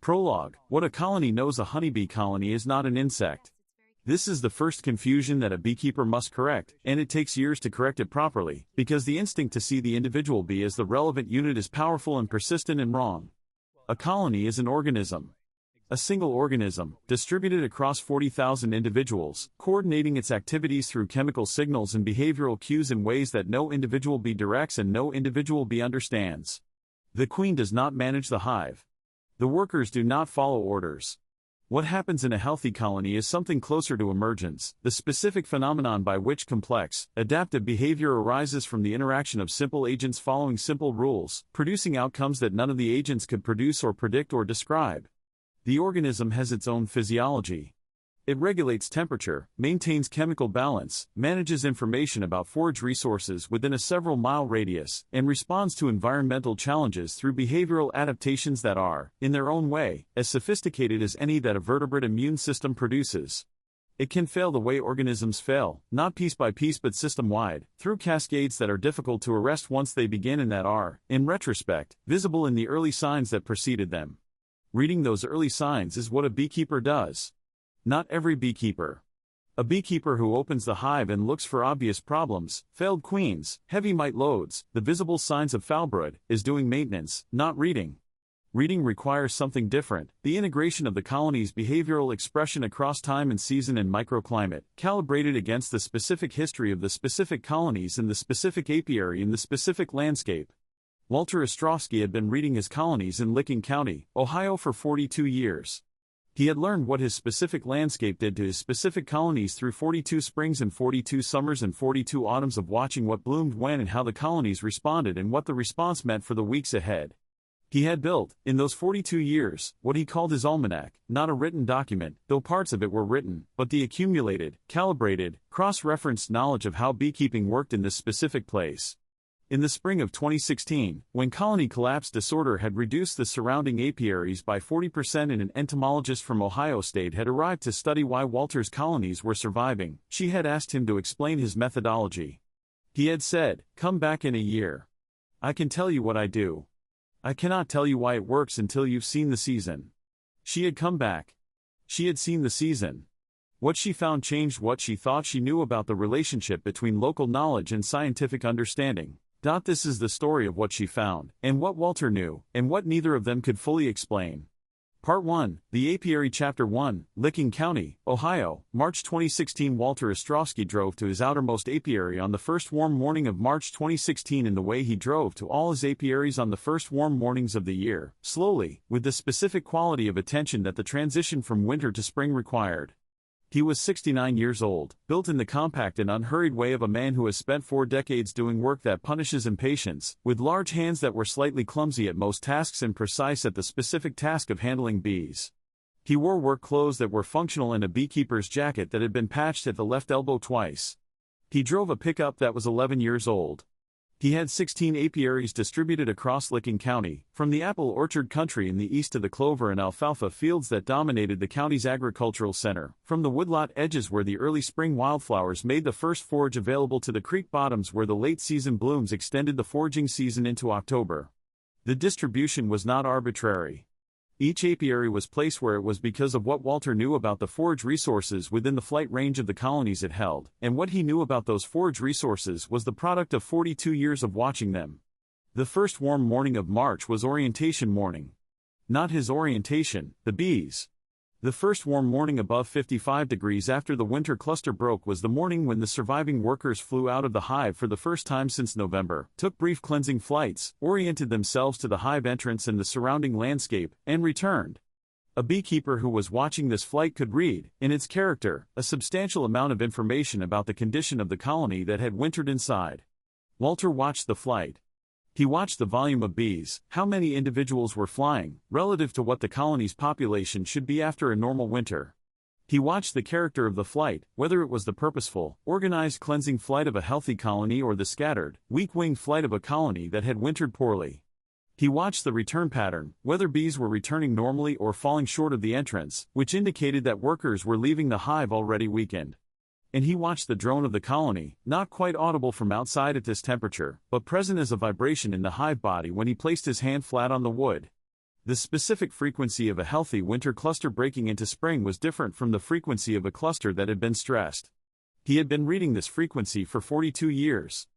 Prologue. What a colony knows. A honeybee colony is not an insect. This is the first confusion that a beekeeper must correct, and it takes years to correct it properly, because the instinct to see the individual bee as the relevant unit is powerful and persistent and wrong. A colony is an organism. A single organism, distributed across 40,000 individuals, coordinating its activities through chemical signals and behavioral cues in ways that no individual bee directs and no individual bee understands. The queen does not manage the hive. The workers do not follow orders. What happens in a healthy colony is something closer to emergence, the specific phenomenon by which complex, adaptive behavior arises from the interaction of simple agents following simple rules, producing outcomes that none of the agents could produce or predict or describe. The organism has its own physiology. It regulates temperature, maintains chemical balance, manages information about forage resources within a several-mile radius, and responds to environmental challenges through behavioral adaptations that are, in their own way, as sophisticated as any that a vertebrate immune system produces. It can fail the way organisms fail, not piece by piece but system-wide, through cascades that are difficult to arrest once they begin and that are, in retrospect, visible in the early signs that preceded them. Reading those early signs is what a beekeeper does. Not every beekeeper. A beekeeper who opens the hive and looks for obvious problems, failed queens, heavy mite loads, the visible signs of foulbrood, is doing maintenance, not reading. Reading requires something different, the integration of the colony's behavioral expression across time and season and microclimate, calibrated against the specific history of the specific colonies and the specific apiary in the specific landscape. Walter Ostrowski had been reading his colonies in Licking County, Ohio for 42 years. He had learned what his specific landscape did to his specific colonies through 42 springs and 42 summers and 42 autumns of watching what bloomed when and how the colonies responded and what the response meant for the weeks ahead. He had built, in those 42 years, what he called his almanac, not a written document, though parts of it were written, but the accumulated, calibrated, cross-referenced knowledge of how beekeeping worked in this specific place. In the spring of 2016, when colony collapse disorder had reduced the surrounding apiaries by 40% and an entomologist from Ohio State had arrived to study why Walter's colonies were surviving, she had asked him to explain his methodology. He had said, "Come back in a year. I can tell you what I do. I cannot tell you why it works until you've seen the season." She had come back. She had seen the season. What she found changed what she thought she knew about the relationship between local knowledge and scientific understanding. This is the story of what she found, and what Walter knew, and what neither of them could fully explain. Part 1, The Apiary Chapter 1, Licking County, Ohio, March 2016. Walter Ostrowski drove to his outermost apiary on the first warm morning of March 2016 in the way he drove to all his apiaries on the first warm mornings of the year, slowly, with the specific quality of attention that the transition from winter to spring required. He was 69 years old, built in the compact and unhurried way of a man who has spent 4 decades doing work that punishes impatience, with large hands that were slightly clumsy at most tasks and precise at the specific task of handling bees. He wore work clothes that were functional and a beekeeper's jacket that had been patched at the left elbow twice. He drove a pickup that was 11 years old. He had 16 apiaries distributed across Licking County, from the apple orchard country in the east to the clover and alfalfa fields that dominated the county's agricultural center, from the woodlot edges where the early spring wildflowers made the first forage available to the creek bottoms where the late-season blooms extended the foraging season into October. The distribution was not arbitrary. Each apiary was placed where it was because of what Walter knew about the forage resources within the flight range of the colonies it held, and what he knew about those forage resources was the product of 42 years of watching them. The first warm morning of March was orientation morning. Not his orientation, the bees. The first warm morning above 55 degrees after the winter cluster broke was the morning when the surviving workers flew out of the hive for the first time since November, took brief cleansing flights, oriented themselves to the hive entrance and the surrounding landscape, and returned. A beekeeper who was watching this flight could read, in its character, a substantial amount of information about the condition of the colony that had wintered inside. Walter watched the flight. He watched the volume of bees, how many individuals were flying, relative to what the colony's population should be after a normal winter. He watched the character of the flight, whether it was the purposeful, organized cleansing flight of a healthy colony or the scattered, weak-winged flight of a colony that had wintered poorly. He watched the return pattern, whether bees were returning normally or falling short of the entrance, which indicated that workers were leaving the hive already weakened. And he watched the drone of the colony, not quite audible from outside at this temperature, but present as a vibration in the hive body when he placed his hand flat on the wood. The specific frequency of a healthy winter cluster breaking into spring was different from the frequency of a cluster that had been stressed. He had been reading this frequency for 42 years.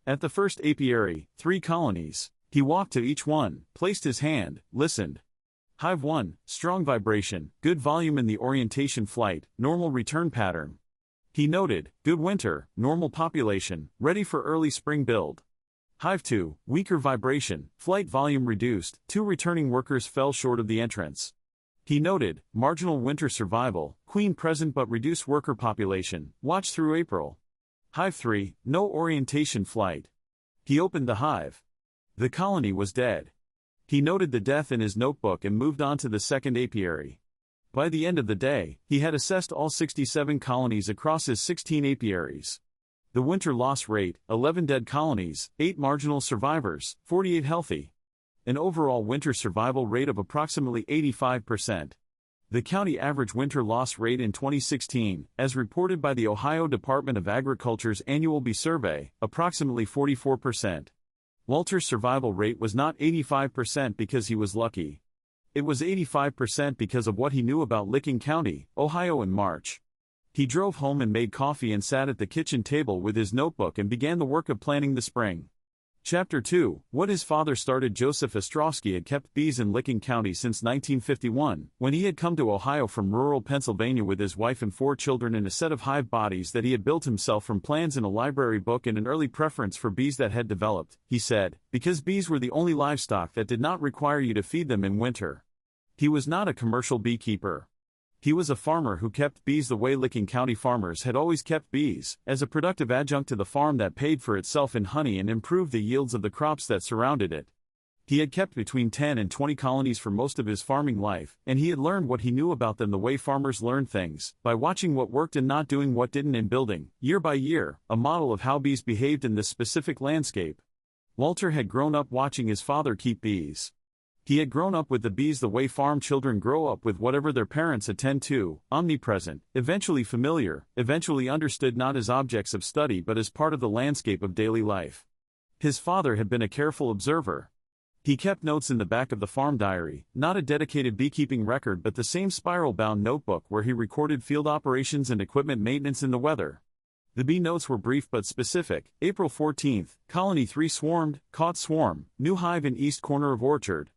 At the first apiary, 3 colonies, he walked to each one, placed his hand, listened. Hive 1, strong vibration, good volume in the orientation flight, normal return pattern. He noted, good winter, normal population, ready for early spring build. Hive 2, weaker vibration, flight volume reduced, 2 returning workers fell short of the entrance. He noted, marginal winter survival, queen present but reduced worker population, watch through April. Hive 3, no orientation flight. He opened the hive. The colony was dead. He noted the death in his notebook and moved on to the second apiary. By the end of the day, he had assessed all 67 colonies across his 16 apiaries. The winter loss rate, 11 dead colonies, 8 marginal survivors, 48 healthy. An overall winter survival rate of approximately 85%. The county average winter loss rate in 2016, as reported by the Ohio Department of Agriculture's annual bee survey, approximately 44%. Walter's survival rate was not 85% because he was lucky. It was 85% because of what he knew about Licking County, Ohio in March. He drove home and made coffee and sat at the kitchen table with his notebook and began the work of planning the spring. Chapter 2, What his father started. Joseph Ostrowski had kept bees in Licking County since 1951, when he had come to Ohio from rural Pennsylvania with his wife and 4 children in a set of hive bodies that he had built himself from plans in a library book and an early preference for bees that had developed, he said, because bees were the only livestock that did not require you to feed them in winter. He was not a commercial beekeeper. He was a farmer who kept bees the way Licking County farmers had always kept bees, as a productive adjunct to the farm that paid for itself in honey and improved the yields of the crops that surrounded it. He had kept between 10 and 20 colonies for most of his farming life, and he had learned what he knew about them the way farmers learn things, by watching what worked and not doing what didn't and building, year by year, a model of how bees behaved in this specific landscape. Walter had grown up watching his father keep bees. He had grown up with the bees the way farm children grow up with whatever their parents attend to, omnipresent, eventually familiar, eventually understood not as objects of study but as part of the landscape of daily life. His father had been a careful observer. He kept notes in the back of the farm diary, not a dedicated beekeeping record but the same spiral-bound notebook where he recorded field operations and equipment maintenance in the weather. The bee notes were brief but specific. April 14th, Colony 3 swarmed, caught swarm, new hive in east corner of orchard.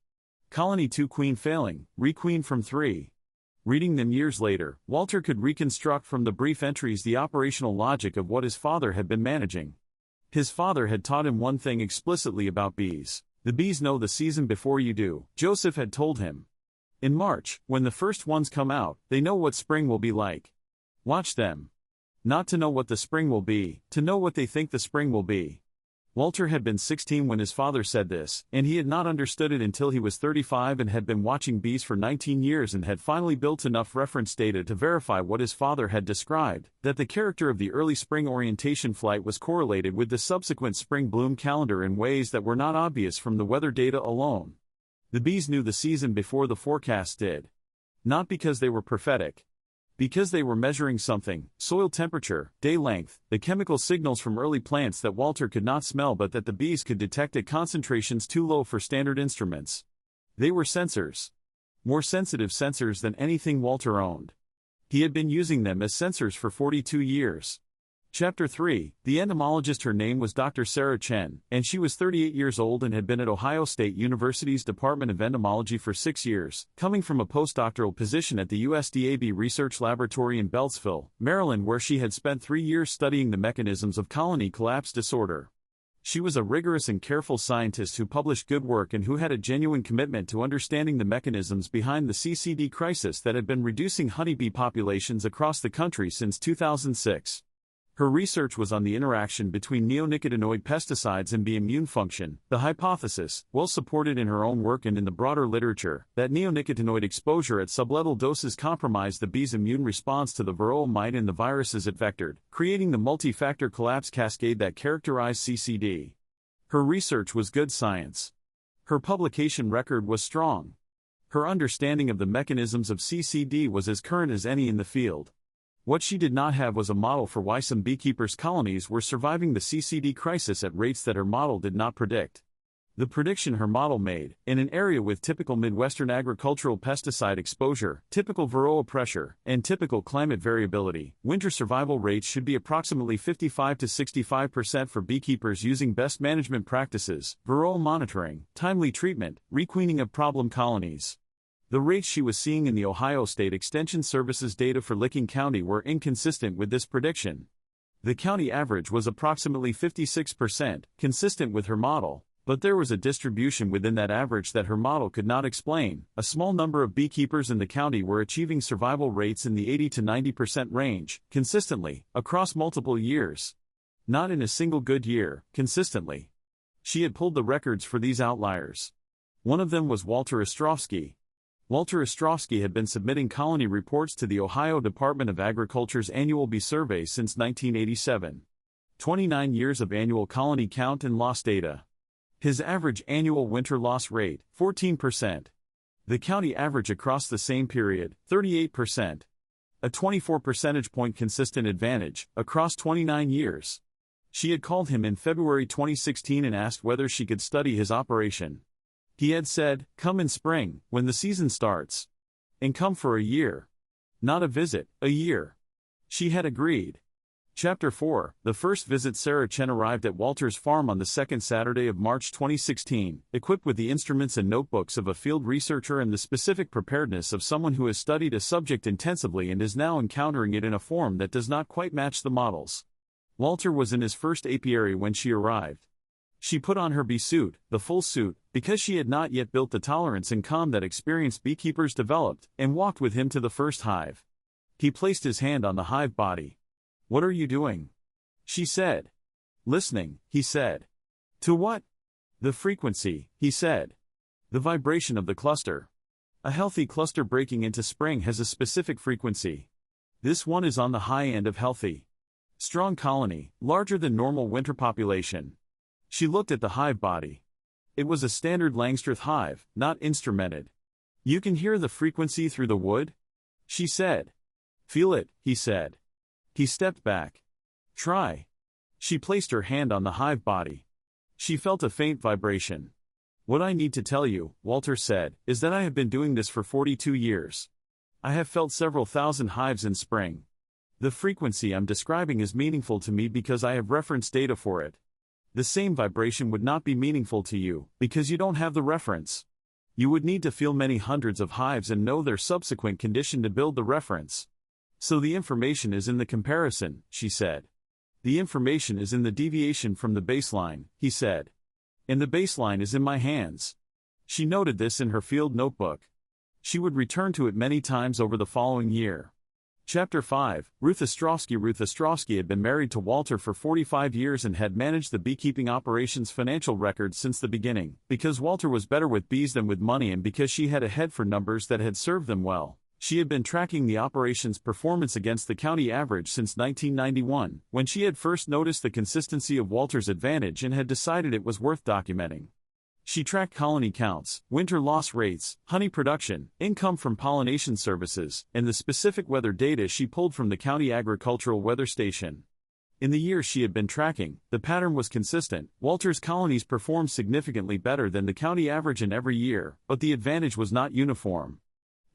Colony 2 queen failing, requeen from 3. Reading them years later, Walter could reconstruct from the brief entries the operational logic of what his father had been managing. His father had taught him one thing explicitly about bees. The bees know the season before you do, Joseph had told him. In March, when the first ones come out, they know what spring will be like. Watch them. Not to know what the spring will be, to know what they think the spring will be. Walter had been 16 when his father said this, and he had not understood it until he was 35 and had been watching bees for 19 years and had finally built enough reference data to verify what his father had described, that the character of the early spring orientation flight was correlated with the subsequent spring bloom calendar in ways that were not obvious from the weather data alone. The bees knew the season before the forecasts did. Not because they were prophetic. Because they were measuring something, soil temperature, day length, the chemical signals from early plants that Walter could not smell but that the bees could detect at concentrations too low for standard instruments. They were sensors. More sensitive sensors than anything Walter owned. He had been using them as sensors for 42 years. Chapter 3, The Entomologist. Her name was Dr. Sarah Chen, and she was 38 years old and had been at Ohio State University's Department of Entomology for 6 years, coming from a postdoctoral position at the USDA Bee Research Laboratory in Beltsville, Maryland, where she had spent 3 years studying the mechanisms of colony collapse disorder. She was a rigorous and careful scientist who published good work and who had a genuine commitment to understanding the mechanisms behind the CCD crisis that had been reducing honeybee populations across the country since 2006. Her research was on the interaction between neonicotinoid pesticides and bee immune function, the hypothesis, well supported in her own work and in the broader literature, that neonicotinoid exposure at sublethal doses compromised the bee's immune response to the varroa mite and the viruses it vectored, creating the multi-factor collapse cascade that characterized CCD. Her research was good science. Her publication record was strong. Her understanding of the mechanisms of CCD was as current as any in the field. What she did not have was a model for why some beekeepers' colonies were surviving the CCD crisis at rates that her model did not predict. The prediction her model made, in an area with typical Midwestern agricultural pesticide exposure, typical varroa pressure, and typical climate variability, winter survival rates should be approximately 55 to 65% for beekeepers using best management practices, varroa monitoring, timely treatment, requeening of problem colonies. The rates she was seeing in the Ohio State Extension Service's data for Licking County were inconsistent with this prediction. The county average was approximately 56%, consistent with her model. But there was a distribution within that average that her model could not explain. A small number of beekeepers in the county were achieving survival rates in the 80 to 90% range, consistently, across multiple years. Not in a single good year, consistently. She had pulled the records for these outliers. One of them was Walter Ostrowski. Walter Ostrowski had been submitting colony reports to the Ohio Department of Agriculture's annual bee survey since 1987. 29 years of annual colony count and loss data. His average annual winter loss rate, 14%. The county average across the same period, 38%. A 24 percentage point consistent advantage, across 29 years. She had called him in February 2016 and asked whether she could study his operation. He had said, "Come in spring, when the season starts. And come for a year. Not a visit, a year." She had agreed. Chapter 4, the first visit. Sarah Chen arrived at Walter's farm on the second Saturday of March 2016, equipped with the instruments and notebooks of a field researcher and the specific preparedness of someone who has studied a subject intensively and is now encountering it in a form that does not quite match the models. Walter was in his first apiary when she arrived. She put on her bee suit, the full suit, because she had not yet built the tolerance and calm that experienced beekeepers developed, and walked with him to the first hive. He placed his hand on the hive body. "What are you doing?" she said. "Listening," he said. "To what?" "The frequency," he said. "The vibration of the cluster. A healthy cluster breaking into spring has a specific frequency. This one is on the high end of healthy. Strong colony, larger than normal winter population." She looked at the hive body. It was a standard Langstroth hive, not instrumented. "You can hear the frequency through the wood?" she said. "Feel it," he said. He stepped back. "Try." She placed her hand on the hive body. She felt a faint vibration. "What I need to tell you," Walter said, "is that I have been doing this for 42 years. I have felt several thousand hives in spring. The frequency I'm describing is meaningful to me because I have reference data for it. The same vibration would not be meaningful to you, because you don't have the reference. You would need to feel many hundreds of hives and know their subsequent condition to build the reference. So the information is in the comparison," she said. "The information is in the deviation from the baseline," he said. "And the baseline is in my hands." She noted this in her field notebook. She would return to it many times over the following year. Chapter 5, Ruth Ostrowski. Ruth Ostrowski had been married to Walter for 45 years and had managed the beekeeping operation's financial records since the beginning, because Walter was better with bees than with money and because she had a head for numbers that had served them well. She had been tracking the operation's performance against the county average since 1991, when she had first noticed the consistency of Walter's advantage and had decided it was worth documenting. She tracked colony counts, winter loss rates, honey production, income from pollination services, and the specific weather data she pulled from the county agricultural weather station. In the years she had been tracking, the pattern was consistent. Walter's colonies performed significantly better than the county average in every year, but the advantage was not uniform.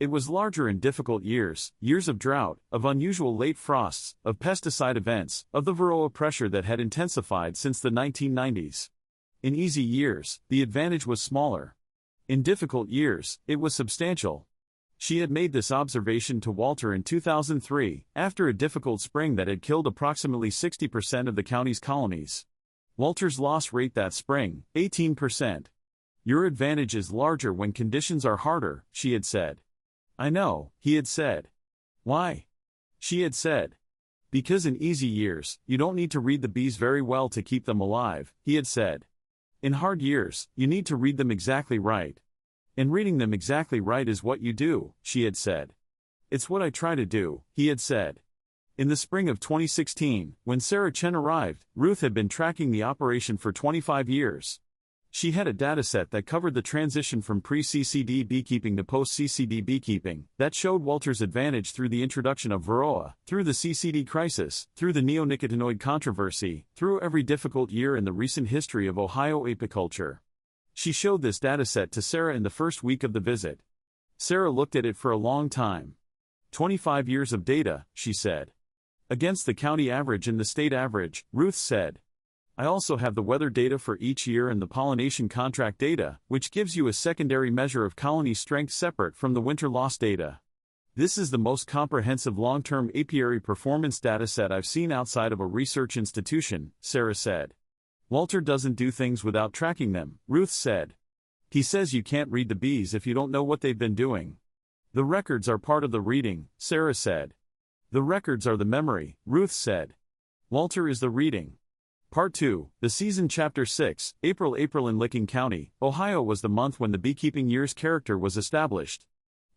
It was larger in difficult years, years of drought, of unusual late frosts, of pesticide events, of the varroa pressure that had intensified since the 1990s. In easy years, the advantage was smaller. In difficult years, it was substantial. She had made this observation to Walter in 2003, after a difficult spring that had killed approximately 60% of the county's colonies. Walter's loss rate that spring, 18%. "Your advantage is larger when conditions are harder," she had said. "I know," he had said. "Why?" she had said. "Because in easy years, you don't need to read the bees very well to keep them alive," he had said. "In hard years, you need to read them exactly right. And reading them exactly right is what you do," she had said. "It's what I try to do," he had said. In the spring of 2016, when Sarah Chen arrived, Ruth had been tracking the operation for 25 years. She had a dataset that covered the transition from pre-CCD beekeeping to post-CCD beekeeping, that showed Walter's advantage through the introduction of varroa, through the CCD crisis, through the neonicotinoid controversy, through every difficult year in the recent history of Ohio apiculture. She showed this dataset to Sarah in the first week of the visit. Sarah looked at it for a long time. 25 years of data, she said. Against the county average and the state average, Ruth said. I also have the weather data for each year and the pollination contract data, which gives you a secondary measure of colony strength separate from the winter loss data. This is the most comprehensive long-term apiary performance dataset I've seen outside of a research institution, Sarah said. Walter doesn't do things without tracking them, Ruth said. He says you can't read the bees if you don't know what they've been doing. The records are part of the reading, Sarah said. The records are the memory, Ruth said. Walter is the reading. Part 2, the season Chapter 6, April in Licking County, Ohio was the month when the beekeeping year's character was established.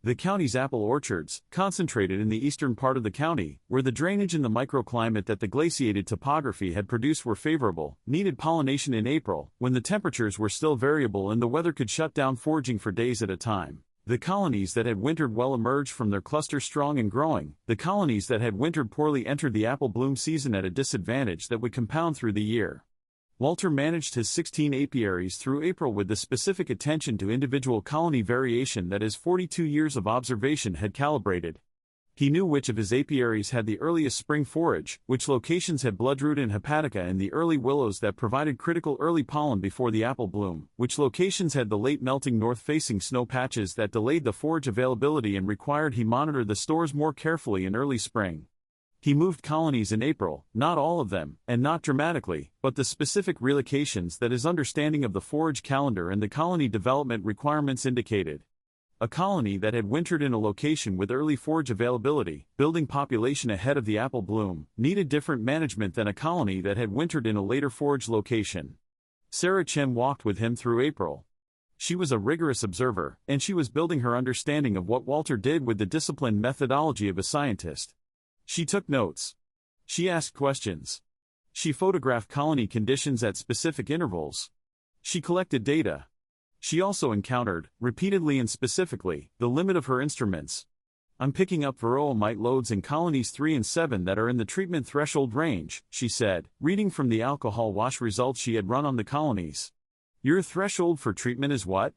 The county's apple orchards, concentrated in the eastern part of the county, where the drainage and the microclimate that the glaciated topography had produced were favorable, needed pollination in April, when the temperatures were still variable and the weather could shut down foraging for days at a time. The colonies that had wintered well emerged from their cluster strong and growing. The colonies that had wintered poorly entered the apple bloom season at a disadvantage that would compound through the year. Walter managed his 16 apiaries through April with the specific attention to individual colony variation that his 42 years of observation had calibrated. He knew which of his apiaries had the earliest spring forage, which locations had bloodroot and hepatica and the early willows that provided critical early pollen before the apple bloom, which locations had the late melting north-facing snow patches that delayed the forage availability and required he monitor the stores more carefully in early spring. He moved colonies in April, not all of them, and not dramatically, but the specific relocations that his understanding of the forage calendar and the colony development requirements indicated. A colony that had wintered in a location with early forage availability, building population ahead of the apple bloom, needed different management than a colony that had wintered in a later forage location. Sarah Chen walked with him through April. She was a rigorous observer, and she was building her understanding of what Walter did with the disciplined methodology of a scientist. She took notes. She asked questions. She photographed colony conditions at specific intervals. She collected data. She also encountered, repeatedly and specifically, the limit of her instruments. I'm picking up varroa mite loads in colonies 3 and 7 that are in the treatment threshold range, she said, reading from the alcohol wash results she had run on the colonies. Your threshold for treatment is what?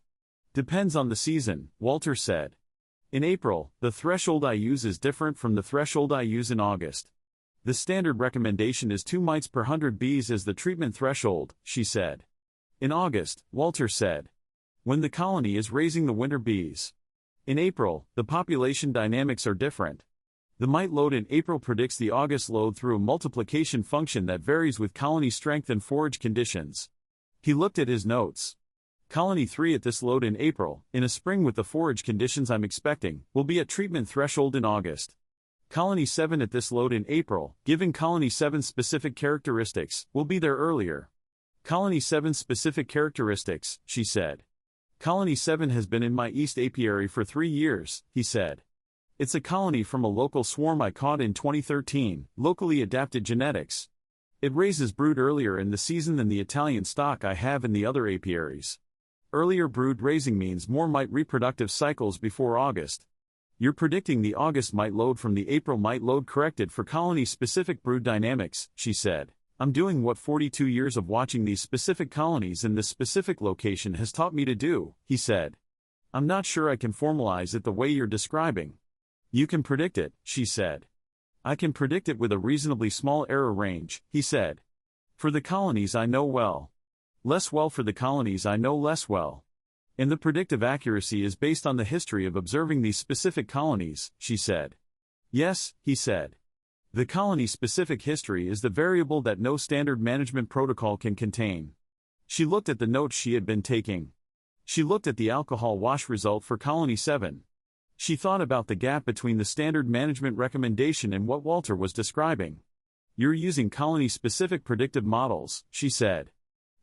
Depends on the season, Walter said. In April, the threshold I use is different from the threshold I use in August. The standard recommendation is 2 mites per 100 bees as the treatment threshold, she said. In August, Walter said. When the colony is raising the winter bees. In April, the population dynamics are different. The mite load in April predicts the August load through a multiplication function that varies with colony strength and forage conditions. He looked at his notes. Colony 3 at this load in April, in a spring with the forage conditions I'm expecting, will be at treatment threshold in August. Colony 7 at this load in April, given Colony 7's specific characteristics, will be there earlier. Colony 7's specific characteristics, she said. Colony 7 has been in my East Apiary for 3 years, he said. It's a colony from a local swarm I caught in 2013, locally adapted genetics. It raises brood earlier in the season than the Italian stock I have in the other apiaries. Earlier brood raising means more mite reproductive cycles before August. You're predicting the August mite load from the April mite load corrected for colony-specific brood dynamics, she said. I'm doing what 42 years of watching these specific colonies in this specific location has taught me to do, he said. I'm not sure I can formalize it the way you're describing. You can predict it, she said. I can predict it with a reasonably small error range, he said. For the colonies I know well. Less well for the colonies I know less well. And the predictive accuracy is based on the history of observing these specific colonies, she said. Yes, he said. The colony-specific history is the variable that no standard management protocol can contain. She looked at the notes she had been taking. She looked at the alcohol wash result for Colony 7. She thought about the gap between the standard management recommendation and what Walter was describing. You're using colony-specific predictive models, she said.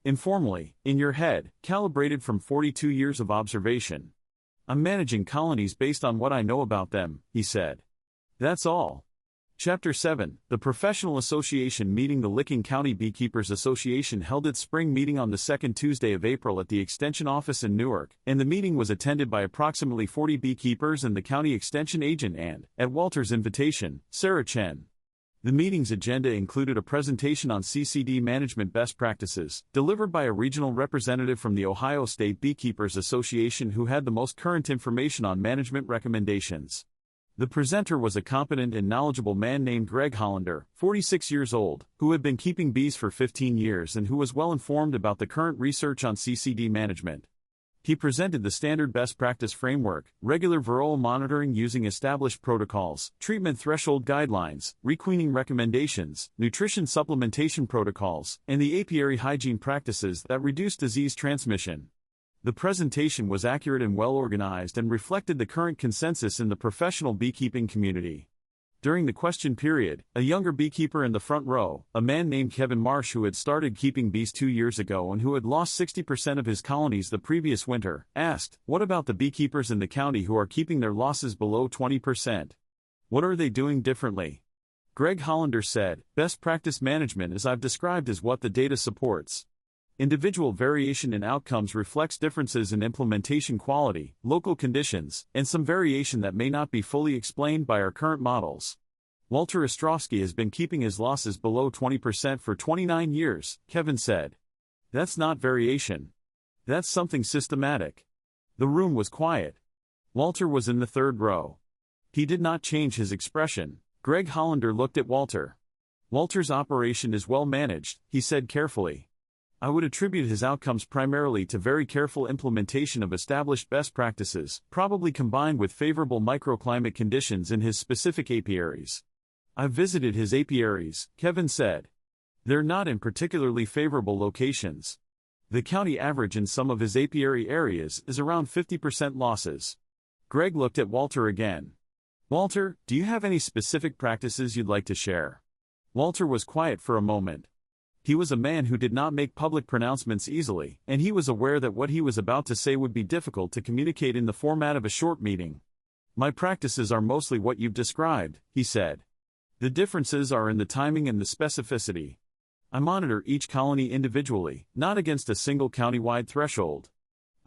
Informally, in your head, calibrated from 42 years of observation. I'm managing colonies based on what I know about them, he said. That's all. Chapter 7, the Professional Association meeting. The Licking County Beekeepers Association held its spring meeting on the second Tuesday of April at the Extension office in Newark, and the meeting was attended by approximately 40 beekeepers and the county extension agent and, at Walter's invitation, Sarah Chen. The meeting's agenda included a presentation on CCD management best practices, delivered by a regional representative from the Ohio State Beekeepers Association who had the most current information on management recommendations. The presenter was a competent and knowledgeable man named Greg Hollander, 46 years old, who had been keeping bees for 15 years and who was well informed about the current research on CCD management. He presented the standard best practice framework, regular varroa monitoring using established protocols, treatment threshold guidelines, requeening recommendations, nutrition supplementation protocols, and the apiary hygiene practices that reduce disease transmission. The presentation was accurate and well organized and reflected the current consensus in the professional beekeeping community. During the question period, a younger beekeeper in the front row, a man named Kevin Marsh who had started keeping bees 2 years ago and who had lost 60% of his colonies the previous winter, asked, "What about the beekeepers in the county who are keeping their losses below 20%? What are they doing differently?" Greg Hollander said, "Best practice management as I've described is what the data supports. Individual variation in outcomes reflects differences in implementation quality, local conditions, and some variation that may not be fully explained by our current models." Walter Ostrowski has been keeping his losses below 20% for 29 years, Kevin said. "That's not variation. That's something systematic." The room was quiet. Walter was in the third row. He did not change his expression. Greg Hollander looked at Walter. "Walter's operation is well managed," he said carefully. "I would attribute his outcomes primarily to very careful implementation of established best practices, probably combined with favorable microclimate conditions in his specific apiaries." "I've visited his apiaries," Kevin said. "They're not in particularly favorable locations. The county average in some of his apiary areas is around 50% losses." Greg looked at Walter again. "Walter, do you have any specific practices you'd like to share?" Walter was quiet for a moment. He was a man who did not make public pronouncements easily, and he was aware that what he was about to say would be difficult to communicate in the format of a short meeting. "My practices are mostly what you've described," he said. "The differences are in the timing and the specificity. I monitor each colony individually, not against a single county-wide threshold.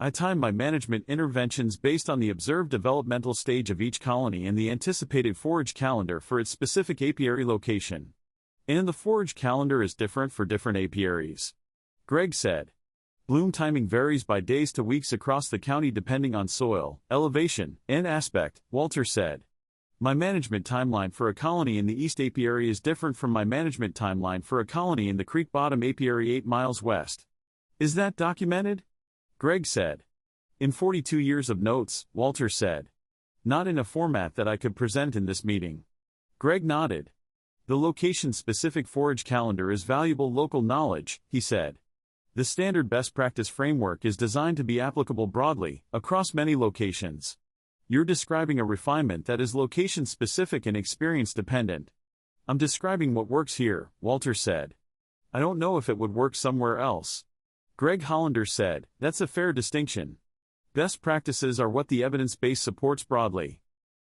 I time my management interventions based on the observed developmental stage of each colony and the anticipated forage calendar for its specific apiary location. And the forage calendar is different for different apiaries," Greg said. "Bloom timing varies by days to weeks across the county depending on soil, elevation, and aspect," Walter said. "My management timeline for a colony in the East Apiary is different from my management timeline for a colony in the Creek Bottom Apiary 8 miles west." "Is that documented?" Greg said. "In 42 years of notes," Walter said. "Not in a format that I could present in this meeting." Greg nodded. "The location-specific forage calendar is valuable local knowledge," he said. "The standard best practice framework is designed to be applicable broadly, across many locations. You're describing a refinement that is location-specific and experience-dependent." "I'm describing what works here," Walter said. "I don't know if it would work somewhere else." Greg Hollander said, "That's a fair distinction. Best practices are what the evidence base supports broadly.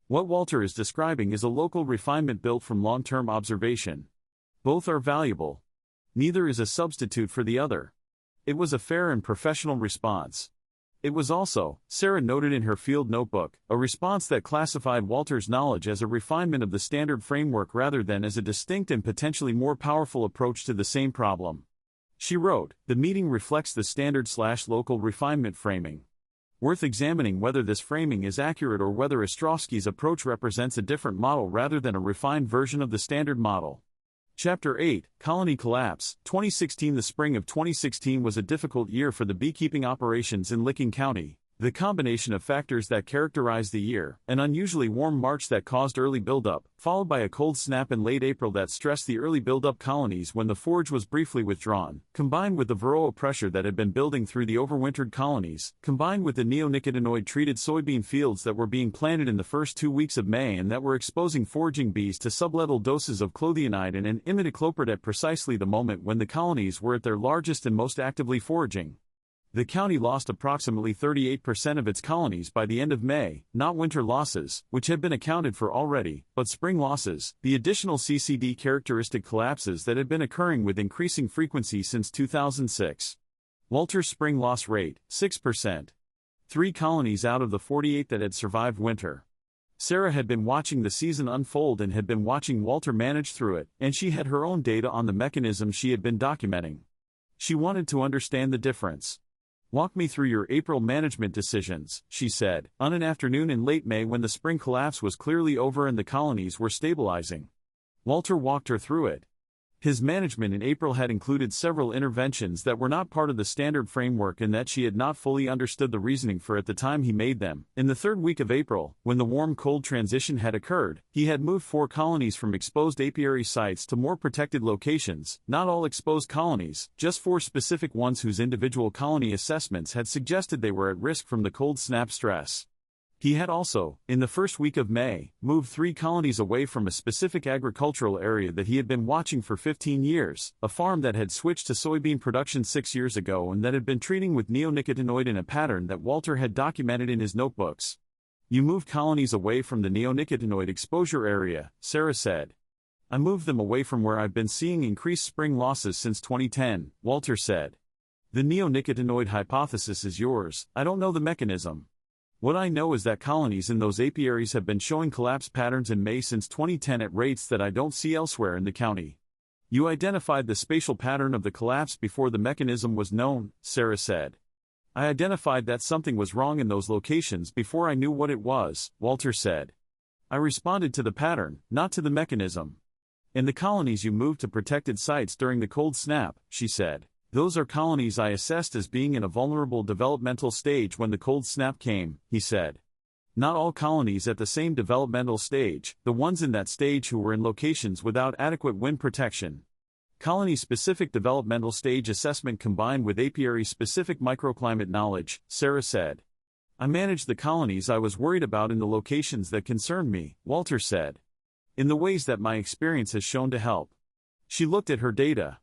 What Walter is describing is a local refinement built from long-term observation. Both are valuable. Neither is a substitute for the other." It was a fair and professional response. It was also, Sarah noted in her field notebook, a response that classified Walter's knowledge as a refinement of the standard framework rather than as a distinct and potentially more powerful approach to the same problem. She wrote, "The meeting reflects the standard/local refinement framing. Worth examining whether this framing is accurate or whether Ostrowski's approach represents a different model rather than a refined version of the standard model." Chapter 8, Colony Collapse, 2016. The spring of 2016 was a difficult year for the beekeeping operations in Licking County. The combination of factors that characterized the year, an unusually warm March that caused early buildup, followed by a cold snap in late April that stressed the early buildup colonies when the forage was briefly withdrawn, combined with the varroa pressure that had been building through the overwintered colonies, combined with the neonicotinoid-treated soybean fields that were being planted in the first 2 weeks of May and that were exposing foraging bees to sublevel doses of clothianide and imidacloprid at precisely the moment when the colonies were at their largest and most actively foraging. The county lost approximately 38% of its colonies by the end of May, not winter losses, which had been accounted for already, but spring losses, the additional CCD characteristic collapses that had been occurring with increasing frequency since 2006. Walter's spring loss rate, 6%. 3 colonies out of the 48 that had survived winter. Sarah had been watching the season unfold and had been watching Walter manage through it, and she had her own data on the mechanism she had been documenting. She wanted to understand the difference. "Walk me through your April management decisions," she said, on an afternoon in late May when the spring collapse was clearly over and the colonies were stabilizing. Walter walked her through it. His management in April had included several interventions that were not part of the standard framework and that she had not fully understood the reasoning for at the time he made them. In the third week of April, when the warm-cold transition had occurred, he had moved 4 colonies from exposed apiary sites to more protected locations, not all exposed colonies, just 4 specific ones whose individual colony assessments had suggested they were at risk from the cold snap stress. He had also, in the first week of May, moved 3 colonies away from a specific agricultural area that he had been watching for 15 years, a farm that had switched to soybean production 6 years ago and that had been treating with neonicotinoid in a pattern that Walter had documented in his notebooks. "You moved colonies away from the neonicotinoid exposure area," Sarah said. "I moved them away from where I've been seeing increased spring losses since 2010, Walter said. "The neonicotinoid hypothesis is yours, I don't know the mechanism. What I know is that colonies in those apiaries have been showing collapse patterns in May since 2010 at rates that I don't see elsewhere in the county." "You identified the spatial pattern of the collapse before the mechanism was known," Sarah said. "I identified that something was wrong in those locations before I knew what it was," Walter said. "I responded to the pattern, not to the mechanism." "In the colonies you moved to protected sites during the cold snap," she said. "Those are colonies I assessed as being in a vulnerable developmental stage when the cold snap came," he said. "Not all colonies at the same developmental stage, the ones in that stage who were in locations without adequate wind protection. Colony-specific developmental stage assessment combined with apiary-specific microclimate knowledge," Sarah said. "I managed the colonies I was worried about in the locations that concerned me," Walter said. "In the ways that my experience has shown to help." She looked at her data.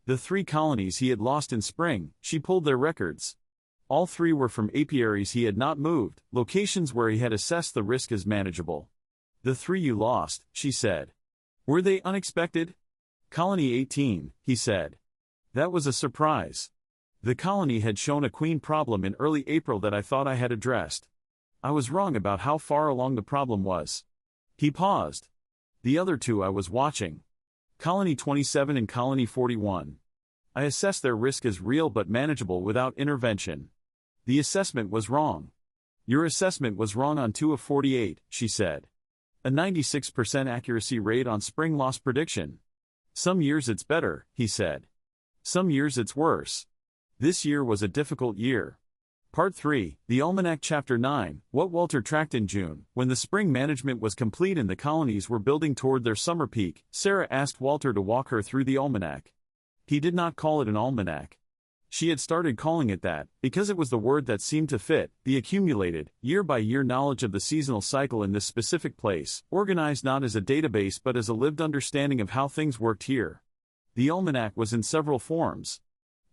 The 3 colonies he had lost in spring, she pulled their records. All 3 were from apiaries he had not moved, locations where he had assessed the risk as manageable. "The 3 you lost," she said. "Were they unexpected?" "Colony 18, he said. "That was a surprise. The colony had shown a queen problem in early April that I thought I had addressed. I was wrong about how far along the problem was." He paused. "The other 2 I was watching. Colony 27 and Colony 41. I assessed their risk as real but manageable without intervention. The assessment was wrong." "Your assessment was wrong on 2 of 48, she said. "A 96% accuracy rate on spring loss prediction. "Some years it's better," he said. "Some years it's worse. This year was a difficult year." Part 3, The Almanac Chapter 9, What Walter tracked in June. When the spring management was complete and the colonies were building toward their summer peak, Sarah asked Walter to walk her through the almanac. He did not call it an almanac. She had started calling it that, because it was the word that seemed to fit, the accumulated, year-by-year knowledge of the seasonal cycle in this specific place, organized not as a database but as a lived understanding of how things worked here. The almanac was in several forms.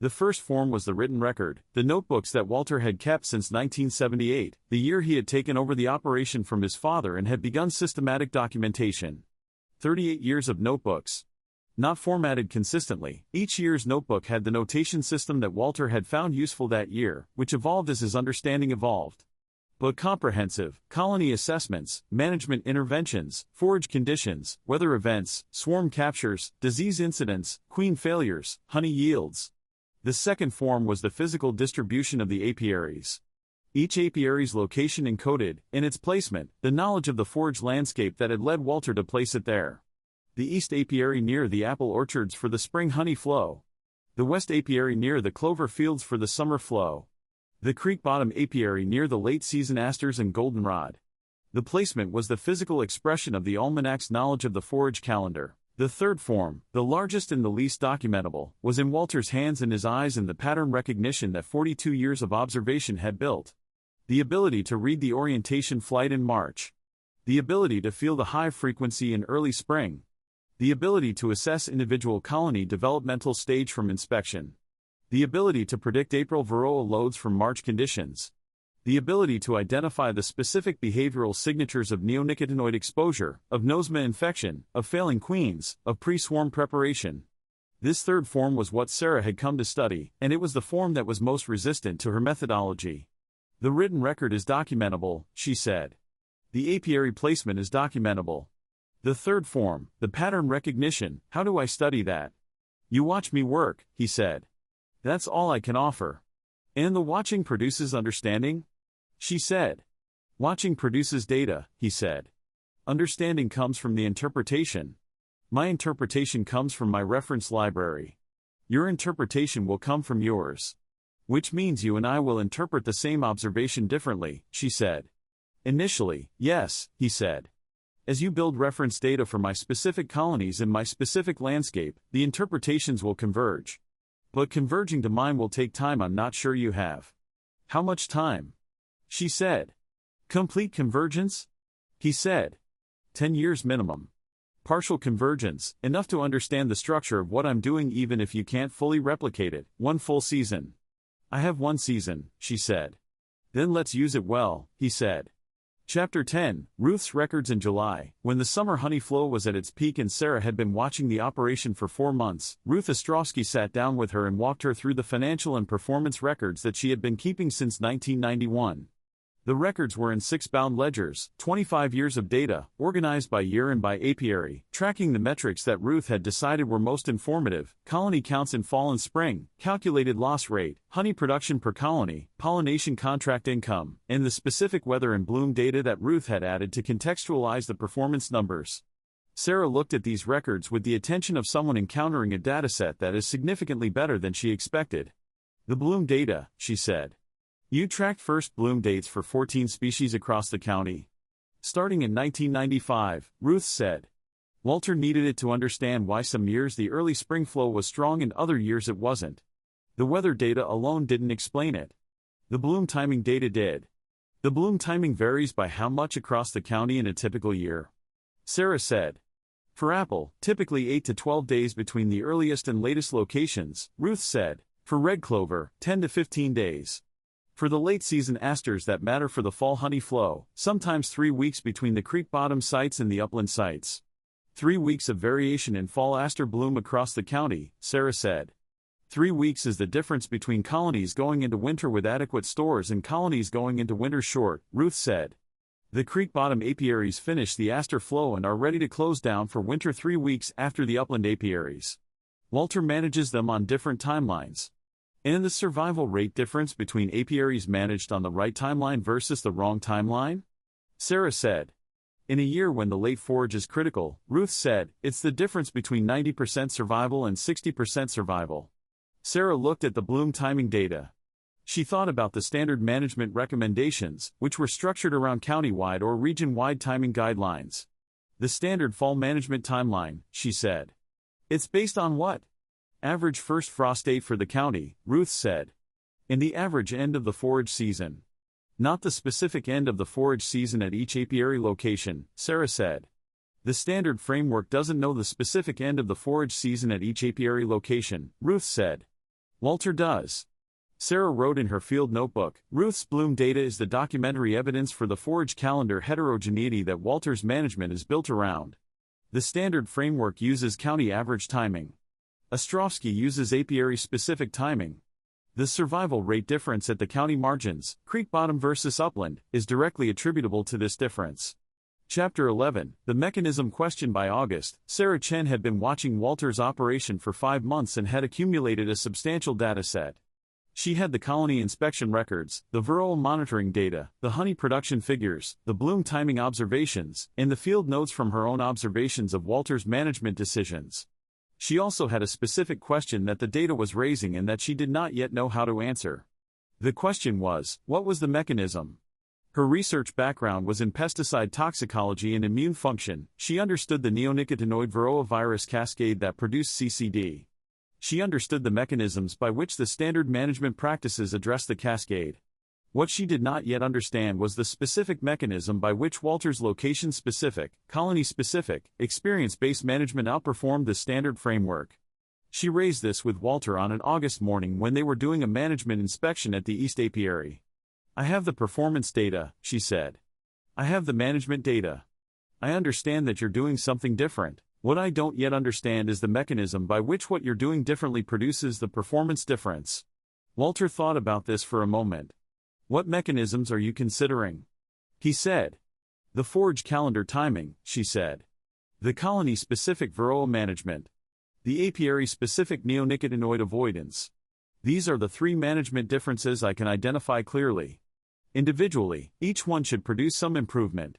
The first form was the written record, the notebooks that Walter had kept since 1978, the year he had taken over the operation from his father and had begun systematic documentation. 38 years of notebooks. Not formatted consistently, each year's notebook had the notation system that Walter had found useful that year, which evolved as his understanding evolved. But comprehensive, colony assessments, management interventions, forage conditions, weather events, swarm captures, disease incidents, queen failures, honey yields. The second form was the physical distribution of the apiaries. Each apiary's location encoded, in its placement, the knowledge of the forage landscape that had led Walter to place it there. The east apiary near the apple orchards for the spring honey flow. The west apiary near the clover fields for the summer flow. The creek bottom apiary near the late season asters and goldenrod. The placement was the physical expression of the almanac's knowledge of the forage calendar. The third form, the largest and the least documentable, was in Walter's hands and his eyes and the pattern recognition that 42 years of observation had built. The ability to read the orientation flight in March. The ability to feel the high frequency in early spring. The ability to assess individual colony developmental stage from inspection. The ability to predict April varroa loads from March conditions. The ability to identify the specific behavioral signatures of neonicotinoid exposure, of nosema infection, of failing queens, of pre-swarm preparation. This third form was what Sarah had come to study, and it was the form that was most resistant to her methodology. "The written record is documentable," she said. The apiary placement is documentable. The third form, the pattern recognition, how do I study that? You watch me work, he said. That's all I can offer. And the watching produces understanding? She said. Watching produces data, he said. Understanding comes from the interpretation. My interpretation comes from my reference library. Your interpretation will come from yours. Which means you and I will interpret the same observation differently, she said. Initially, yes, he said. As you build reference data for my specific colonies in my specific landscape, the interpretations will converge. But converging to mine will take time. I'm not sure you have. How much time? She said. Complete convergence? He said. 10 years minimum. Partial convergence, enough to understand the structure of what I'm doing even if you can't fully replicate it, 1 full season. I have 1 season, she said. Then let's use it well, he said. Chapter 10, Ruth's Records in July. When the summer honey flow was at its peak and Sarah had been watching the operation for 4 months, Ruth Ostrowski sat down with her and walked her through the financial and performance records that she had been keeping since 1991. The records were in 6 bound ledgers, 25 years of data, organized by year and by apiary, tracking the metrics that Ruth had decided were most informative: colony counts in fall and spring, calculated loss rate, honey production per colony, pollination contract income, and the specific weather and bloom data that Ruth had added to contextualize the performance numbers. Sarah looked at these records with the attention of someone encountering a dataset that is significantly better than she expected. The bloom data, she said. You tracked first bloom dates for 14 species across the county. Starting in 1995, Ruth said. Walter needed it to understand why some years the early spring flow was strong and other years it wasn't. The weather data alone didn't explain it. The bloom timing data did. The bloom timing varies by how much across the county in a typical year. Sarah said. For apple, typically 8 to 12 days between the earliest and latest locations, Ruth said. For red clover, 10 to 15 days. For the late-season asters that matter for the fall honey flow, sometimes 3 weeks between the creek bottom sites and the upland sites. 3 weeks of variation in fall aster bloom across the county, Sarah said. 3 weeks is the difference between colonies going into winter with adequate stores and colonies going into winter short, Ruth said. The creek bottom apiaries finish the aster flow and are ready to close down for winter 3 weeks after the upland apiaries. Walter manages them on different timelines. And the survival rate difference between apiaries managed on the right timeline versus the wrong timeline? Sarah said. In a year when the late forage is critical, Ruth said, it's the difference between 90% survival and 60% survival. Sarah looked at the bloom timing data. She thought about the standard management recommendations, which were structured around county-wide or region-wide timing guidelines. The standard fall management timeline, she said. It's based on what? Average first frost date for the county, Ruth said. In the average end of the forage season. Not the specific end of the forage season at each apiary location, Sarah said. The standard framework doesn't know the specific end of the forage season at each apiary location, Ruth said. Walter does. Sarah wrote in her field notebook, Ruth's bloom data is the documentary evidence for the forage calendar heterogeneity that Walter's management is built around. The standard framework uses county average timing. Ostrowski uses apiary-specific timing. The survival rate difference at the county margins, creek bottom versus upland, is directly attributable to this difference. Chapter 11, The Mechanism. Question. By August, Sarah Chen had been watching Walter's operation for 5 months and had accumulated a substantial dataset. She had the colony inspection records, the varroa monitoring data, the honey production figures, the bloom timing observations, and the field notes from her own observations of Walter's management decisions. She also had a specific question that the data was raising and that she did not yet know how to answer. The question was, what was the mechanism? Her research background was in pesticide toxicology and immune function. She understood the neonicotinoid varroa virus cascade that produced CCD. She understood the mechanisms by which the standard management practices address the cascade. What she did not yet understand was the specific mechanism by which Walter's location-specific, colony-specific, experience-based management outperformed the standard framework. She raised this with Walter on an August morning when they were doing a management inspection at the East Apiary. I have the performance data, she said. I have the management data. I understand that you're doing something different. What I don't yet understand is the mechanism by which what you're doing differently produces the performance difference. Walter thought about this for a moment. What mechanisms are you considering? He said. The forage calendar timing, she said. The colony-specific varroa management. The apiary-specific neonicotinoid avoidance. These are the three management differences I can identify clearly. Individually, each one should produce some improvement.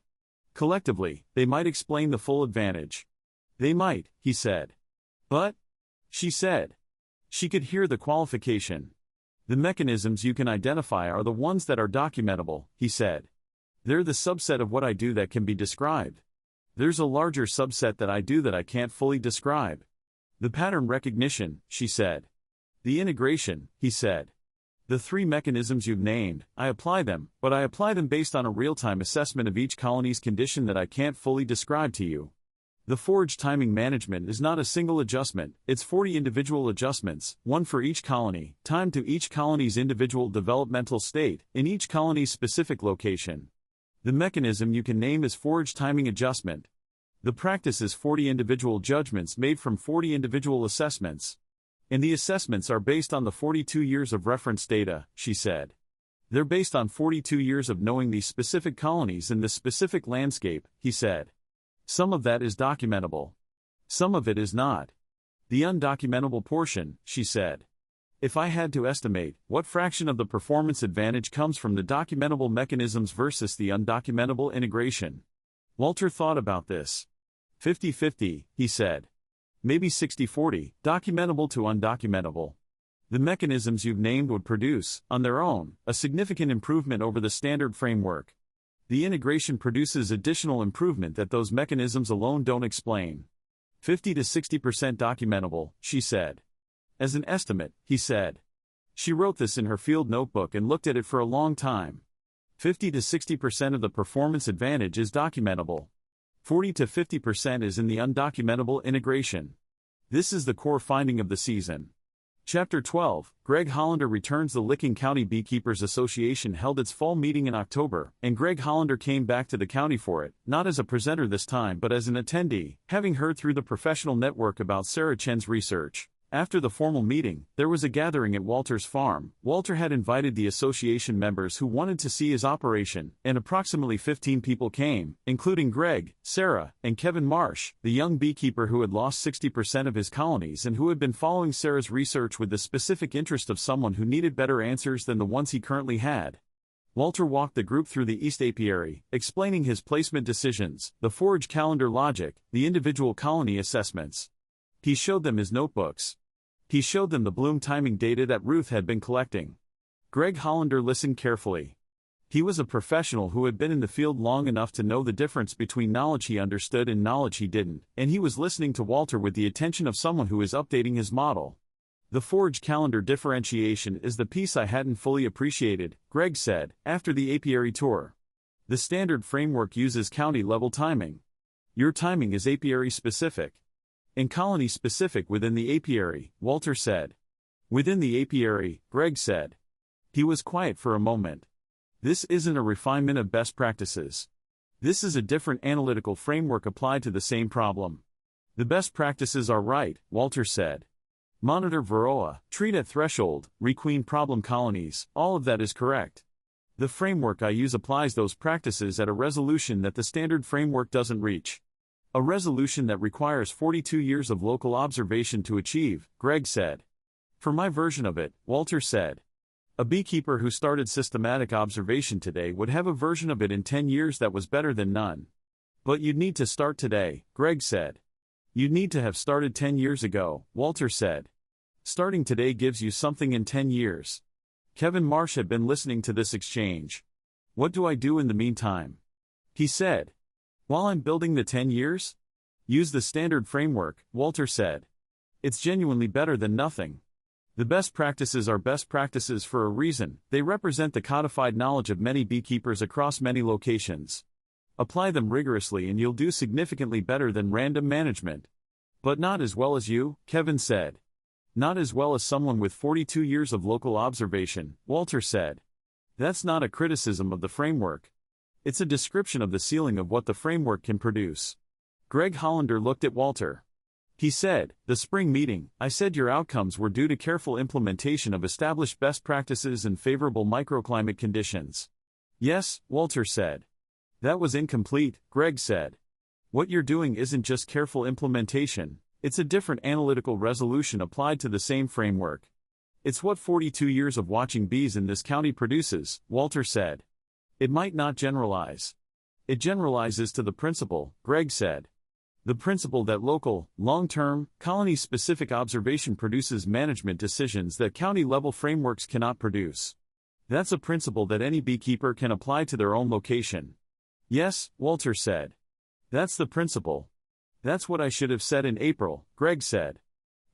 Collectively, they might explain the full advantage. They might, he said. But, she said. She could hear the qualification. The mechanisms you can identify are the ones that are documentable, he said. They're the subset of what I do that can be described. There's a larger subset that I do that I can't fully describe. The pattern recognition, she said. The integration, he said. The three mechanisms you've named, I apply them, but I apply them based on a real-time assessment of each colony's condition that I can't fully describe to you. The forage timing management is not a single adjustment, it's 40 individual adjustments, one for each colony, timed to each colony's individual developmental state, in each colony's specific location. The mechanism you can name is forage timing adjustment. The practice is 40 individual judgments made from 40 individual assessments. And the assessments are based on the 42 years of reference data, she said. They're based on 42 years of knowing these specific colonies in this specific landscape, he said. Some of that is documentable. Some of it is not. The undocumentable portion, she said. If I had to estimate, what fraction of the performance advantage comes from the documentable mechanisms versus the undocumentable integration? Walter thought about this. 50-50, he said. Maybe 60-40, documentable to undocumentable. The mechanisms you've named would produce, on their own, a significant improvement over the standard framework. The integration produces additional improvement that those mechanisms alone don't explain. 50 to 60% documentable, she said. As an estimate, he said. She wrote this in her field notebook and looked at it for a long time. 50 to 60% of the performance advantage is documentable. 40 to 50% is in the undocumentable integration. This is the core finding of the season. Chapter 12, Greg Hollander returns. The Licking County Beekeepers Association held its fall meeting in October, and Greg Hollander came back to the county for it, not as a presenter this time but as an attendee, having heard through the professional network about Sarah Chen's research. After the formal meeting, there was a gathering at Walter's farm. Walter had invited the association members who wanted to see his operation, and approximately 15 people came, including Greg, Sarah, and Kevin Marsh, the young beekeeper who had lost 60% of his colonies and who had been following Sarah's research with the specific interest of someone who needed better answers than the ones he currently had. Walter walked the group through the East Apiary, explaining his placement decisions, the forage calendar logic, the individual colony assessments. He showed them his notebooks. He showed them the bloom timing data that Ruth had been collecting. Greg Hollander listened carefully. He was a professional who had been in the field long enough to know the difference between knowledge he understood and knowledge he didn't, and he was listening to Walter with the attention of someone who is updating his model. The forage calendar differentiation is the piece I hadn't fully appreciated, Greg said, after the apiary tour. The standard framework uses county-level timing. Your timing is apiary-specific. And colony-specific within the apiary, Walter said. Within the apiary, Greg said. He was quiet for a moment. This isn't a refinement of best practices. This is a different analytical framework applied to the same problem. The best practices are right, Walter said. Monitor varroa, treat at threshold, requeen problem colonies, all of that is correct. The framework I use applies those practices at a resolution that the standard framework doesn't reach. A resolution that requires 42 years of local observation to achieve, Greg said. For my version of it, Walter said. A beekeeper who started systematic observation today would have a version of it in 10 years that was better than none. But you'd need to start today, Greg said. You'd need to have started 10 years ago, Walter said. Starting today gives you something in 10 years. Kevin Marsh had been listening to this exchange. What do I do in the meantime? He said. While I'm building the 10 years? Use the standard framework, Walter said. It's genuinely better than nothing. The best practices are best practices for a reason. They represent the codified knowledge of many beekeepers across many locations. Apply them rigorously and you'll do significantly better than random management. But not as well as you, Kevin said. Not as well as someone with 42 years of local observation, Walter said. That's not a criticism of the framework. It's a description of the ceiling of what the framework can produce. Greg Hollander looked at Walter. He said, the spring meeting, I said your outcomes were due to careful implementation of established best practices and favorable microclimate conditions. Yes, Walter said. That was incomplete, Greg said. What you're doing isn't just careful implementation, it's a different analytical resolution applied to the same framework. It's what 42 years of watching bees in this county produces, Walter said. It might not generalize. It generalizes to the principle, Greg said. The principle that local, long-term, colony-specific observation produces management decisions that county-level frameworks cannot produce. That's a principle that any beekeeper can apply to their own location. Yes, Walter said. That's the principle. That's what I should have said in April, Greg said.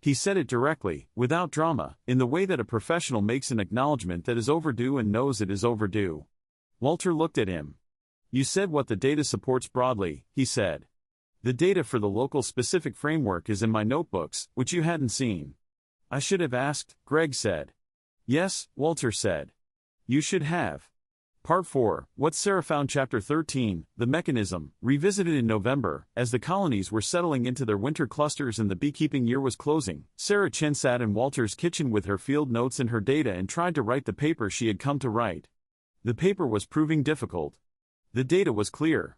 He said it directly, without drama, in the way that a professional makes an acknowledgement that is overdue and knows it is overdue. Walter looked at him. You said what the data supports broadly, he said. The data for the local specific framework is in my notebooks, which you hadn't seen. I should have asked, Greg said. Yes, Walter said. You should have. Part 4, What Sarah Found Chapter 13, The Mechanism, revisited in November, as the colonies were settling into their winter clusters and the beekeeping year was closing. Sarah Chin sat in Walter's kitchen with her field notes and her data and tried to write the paper she had come to write. The paper was proving difficult. The data was clear.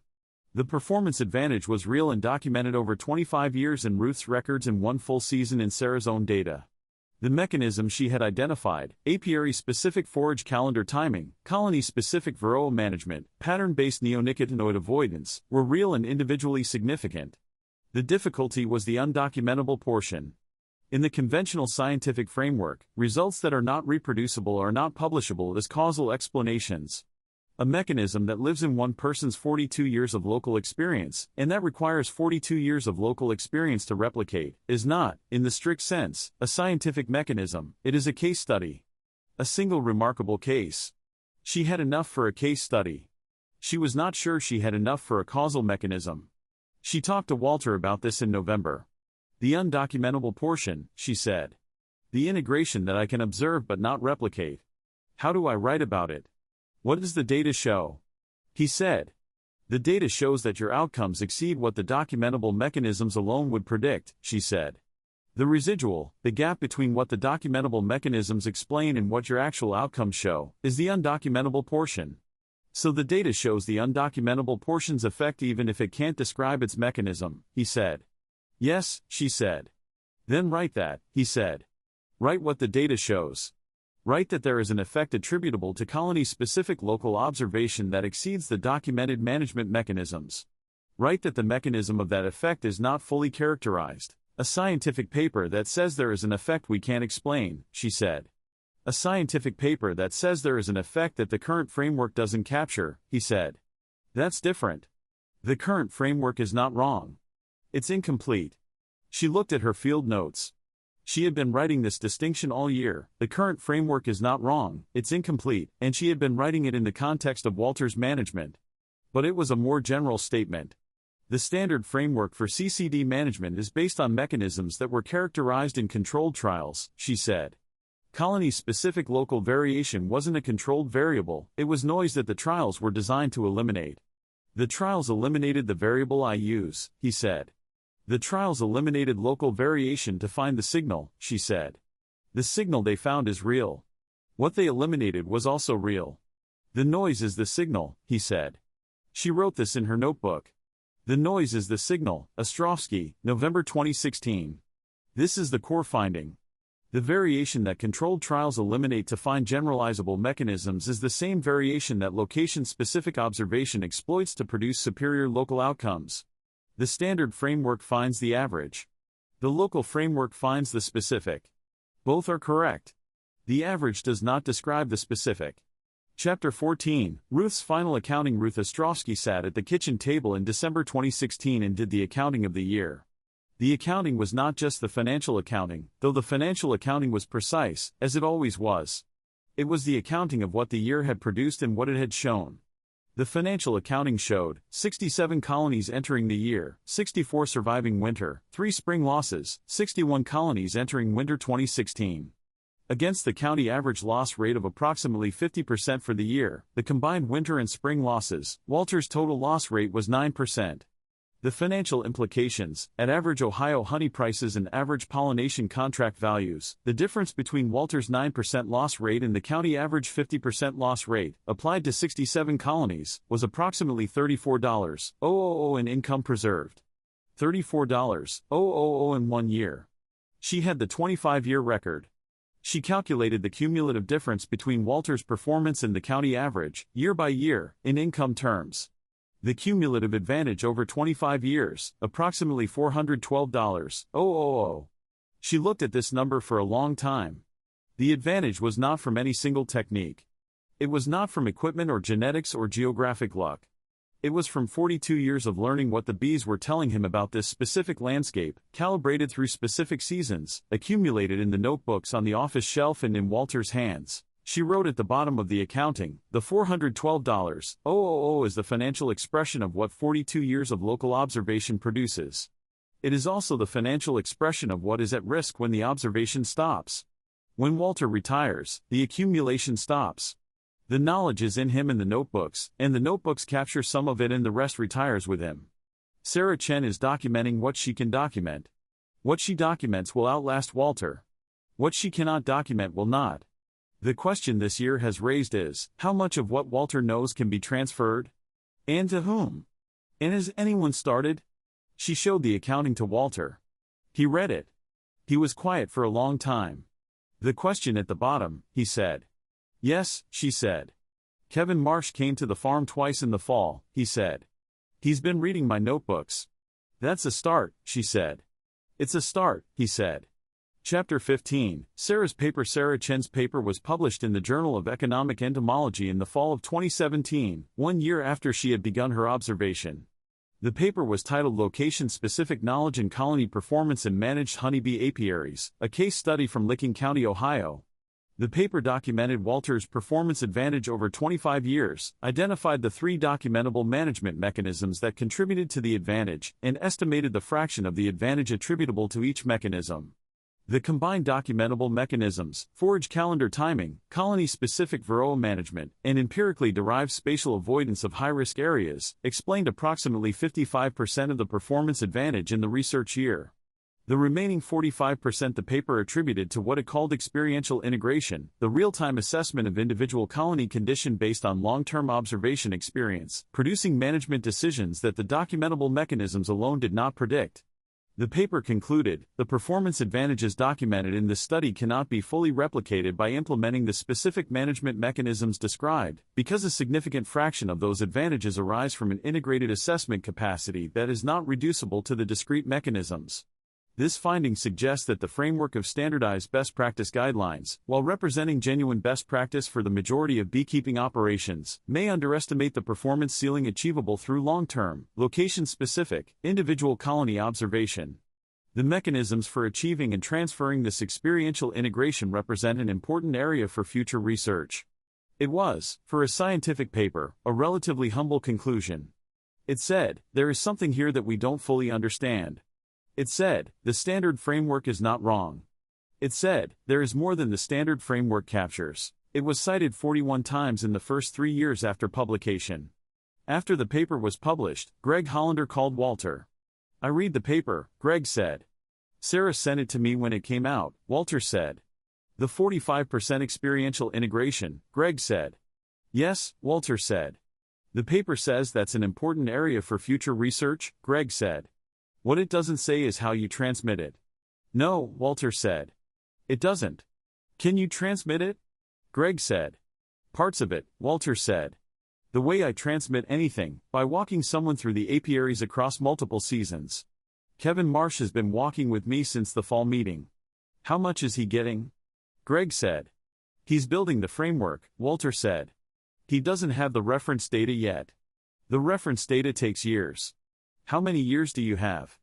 The performance advantage was real and documented over 25 years in Ruth's records and 1 full season in Sarah's own data. The mechanism she had identified, apiary-specific forage calendar timing, colony-specific varroa management, pattern-based neonicotinoid avoidance, were real and individually significant. The difficulty was the undocumentable portion. In the conventional scientific framework, results that are not reproducible are not publishable as causal explanations. A mechanism that lives in one person's 42 years of local experience, and that requires 42 years of local experience to replicate, is not, in the strict sense, a scientific mechanism, it is a case study. A single remarkable case. She had enough for a case study. She was not sure she had enough for a causal mechanism. She talked to Walter about this in November. The undocumentable portion, she said. The integration that I can observe but not replicate. How do I write about it? What does the data show? He said. The data shows that your outcomes exceed what the documentable mechanisms alone would predict, she said. The residual, the gap between what the documentable mechanisms explain and what your actual outcomes show, is the undocumentable portion. So the data shows the undocumentable portion's effect even if it can't describe its mechanism, he said. Yes, she said. Then write that, he said. Write what the data shows. Write that there is an effect attributable to colony-specific local observation that exceeds the documented management mechanisms. Write that the mechanism of that effect is not fully characterized. A scientific paper that says there is an effect we can't explain, she said. A scientific paper that says there is an effect that the current framework doesn't capture, he said. That's different. The current framework is not wrong. It's incomplete. She looked at her field notes. She had been writing this distinction all year. The current framework is not wrong, it's incomplete, and she had been writing it in the context of Walter's management. But it was a more general statement. The standard framework for CCD management is based on mechanisms that were characterized in controlled trials, she said. Colony-specific local variation wasn't a controlled variable, it was noise that the trials were designed to eliminate. The trials eliminated the variable IUs, he said. The trials eliminated local variation to find the signal, she said. The signal they found is real. What they eliminated was also real. The noise is the signal, he said. She wrote this in her notebook. The noise is the signal, Ostrowski, November 2016. This is the core finding. The variation that controlled trials eliminate to find generalizable mechanisms is the same variation that location-specific observation exploits to produce superior local outcomes. The standard framework finds the average. The local framework finds the specific. Both are correct. The average does not describe the specific. Chapter 14, Ruth's Final Accounting. Ruth Ostrowski sat at the kitchen table in December 2016 and did the accounting of the year. The accounting was not just the financial accounting, though the financial accounting was precise, as it always was. It was the accounting of what the year had produced and what it had shown. The financial accounting showed 67 colonies entering the year, 64 surviving winter, 3 spring losses, 61 colonies entering winter 2016. Against the county average loss rate of approximately 50% for the year, the combined winter and spring losses, Walter's total loss rate was 9%. The financial implications: at average Ohio honey prices and average pollination contract values, the difference between Walter's 9% loss rate and the county average 50% loss rate, applied to 67 colonies, was approximately $34,000 in income preserved. $34,000 in 1 year. She had the 25-year record. She calculated the cumulative difference between Walter's performance and the county average, year by year, in income terms. The cumulative advantage over 25 years, approximately $412,000. She looked at this number for a long time. The advantage was not from any single technique. It was not from equipment or genetics or geographic luck. It was from 42 years of learning what the bees were telling him about this specific landscape, calibrated through specific seasons, accumulated in the notebooks on the office shelf and in Walter's hands. She wrote at the bottom of the accounting, the $412,000 is the financial expression of what 42 years of local observation produces. It is also the financial expression of what is at risk when the observation stops. When Walter retires, the accumulation stops. The knowledge is in him and the notebooks, and the notebooks capture some of it and the rest retires with him. Sarah Chen is documenting what she can document. What she documents will outlast Walter. What she cannot document will not. The question this year has raised is, how much of what Walter knows can be transferred? And to whom? And has anyone started? She showed the accounting to Walter. He read it. He was quiet for a long time. The question at the bottom, he said. Yes, she said. Kevin Marsh came to the farm twice in the fall, he said. He's been reading my notebooks. That's a start, she said. It's a start, he said. Chapter 15, Sarah's paper. Sarah Chen's paper was published in the Journal of Economic Entomology in the fall of 2017, 1 year after she had begun her observation. The paper was titled Location-Specific Knowledge in Colony Performance in Managed Honeybee Apiaries, a case study from Licking County, Ohio. The paper documented Walter's performance advantage over 25 years, identified the 3 documentable management mechanisms that contributed to the advantage, and estimated the fraction of the advantage attributable to each mechanism. The combined documentable mechanisms, forage calendar timing, colony-specific varroa management, and empirically derived spatial avoidance of high-risk areas, explained approximately 55% of the performance advantage in the research year. The remaining 45% the paper attributed to what it called experiential integration, the real-time assessment of individual colony condition based on long-term observation experience, producing management decisions that the documentable mechanisms alone did not predict. The paper concluded, the performance advantages documented in this study cannot be fully replicated by implementing the specific management mechanisms described, because a significant fraction of those advantages arise from an integrated assessment capacity that is not reducible to the discrete mechanisms. This finding suggests that the framework of standardized best practice guidelines, while representing genuine best practice for the majority of beekeeping operations, may underestimate the performance ceiling achievable through long-term, location-specific, individual colony observation. The mechanisms for achieving and transferring this experiential integration represent an important area for future research. It was, for a scientific paper, a relatively humble conclusion. It said, there is something here that we don't fully understand. It said, the standard framework is not wrong. It said, there is more than the standard framework captures. It was cited 41 times in the first 3 years after publication. After the paper was published, Greg Hollander called Walter. I read the paper, Greg said. Sarah sent it to me when it came out, Walter said. The 45% experiential integration, Greg said. Yes, Walter said. The paper says that's an important area for future research, Greg said. What it doesn't say is how you transmit it. No, Walter said. It doesn't. Can you transmit it? Greg said. Parts of it, Walter said. The way I transmit anything, by walking someone through the apiaries across multiple seasons. Kevin Marsh has been walking with me since the fall meeting. How much is he getting? Greg said. He's building the framework, Walter said. He doesn't have the reference data yet. The reference data takes years. How many years do you have?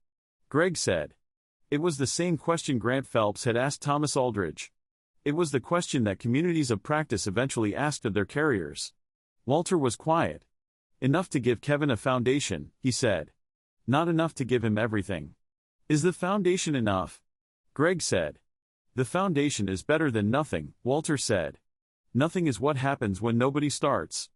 Greg said. It was the same question Grant Phelps had asked Thomas Aldridge. It was the question that communities of practice eventually asked of their carriers. Walter was quiet. Enough to give Kevin a foundation, he said. Not enough to give him everything. Is the foundation enough? Greg said. The foundation is better than nothing, Walter said. Nothing is what happens when nobody starts.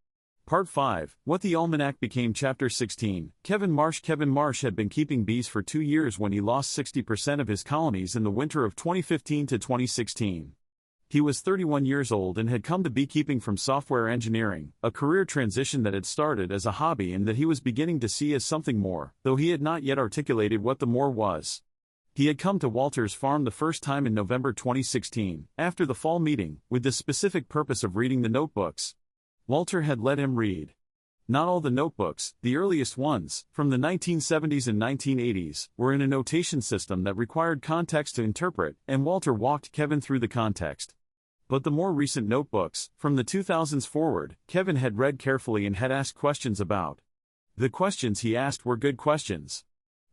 Part 5, What the Almanac Became. Chapter 16, Kevin Marsh. Kevin Marsh had been keeping bees for 2 years when he lost 60% of his colonies in the winter of 2015 to 2016. He was 31 years old and had come to beekeeping from software engineering, a career transition that had started as a hobby and that he was beginning to see as something more, though he had not yet articulated what the more was. He had come to Walter's farm the first time in November 2016, after the fall meeting, with the specific purpose of reading the notebooks. Walter had let him read. Not all the notebooks, the earliest ones, from the 1970s and 1980s, were in a notation system that required context to interpret, and Walter walked Kevin through the context. But the more recent notebooks, from the 2000s forward, Kevin had read carefully and had asked questions about. The questions he asked were good questions.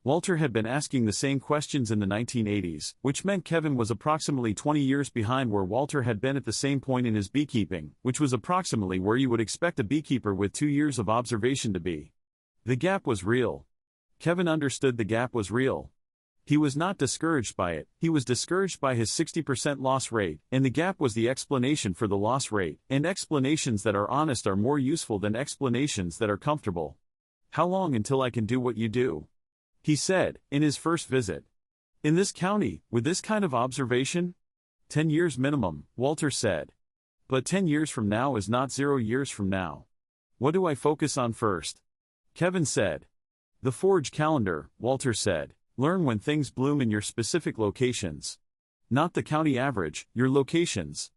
Walter had been asking the same questions in the 1980s, which meant Kevin was approximately 20 years behind where Walter had been at the same point in his beekeeping, which was approximately where you would expect a beekeeper with 2 years of observation to be. The gap was real. Kevin understood the gap was real. He was not discouraged by it, he was discouraged by his 60% loss rate, and the gap was the explanation for the loss rate, and explanations that are honest are more useful than explanations that are comfortable. How long until I can do what you do? He said, in his first visit. In this county, with this kind of observation? 10 years minimum, Walter said. But 10 years from now is not 0 years from now. What do I focus on first? Kevin said. The forage calendar, Walter said. Learn when things bloom in your specific locations. Not the county average, your locations.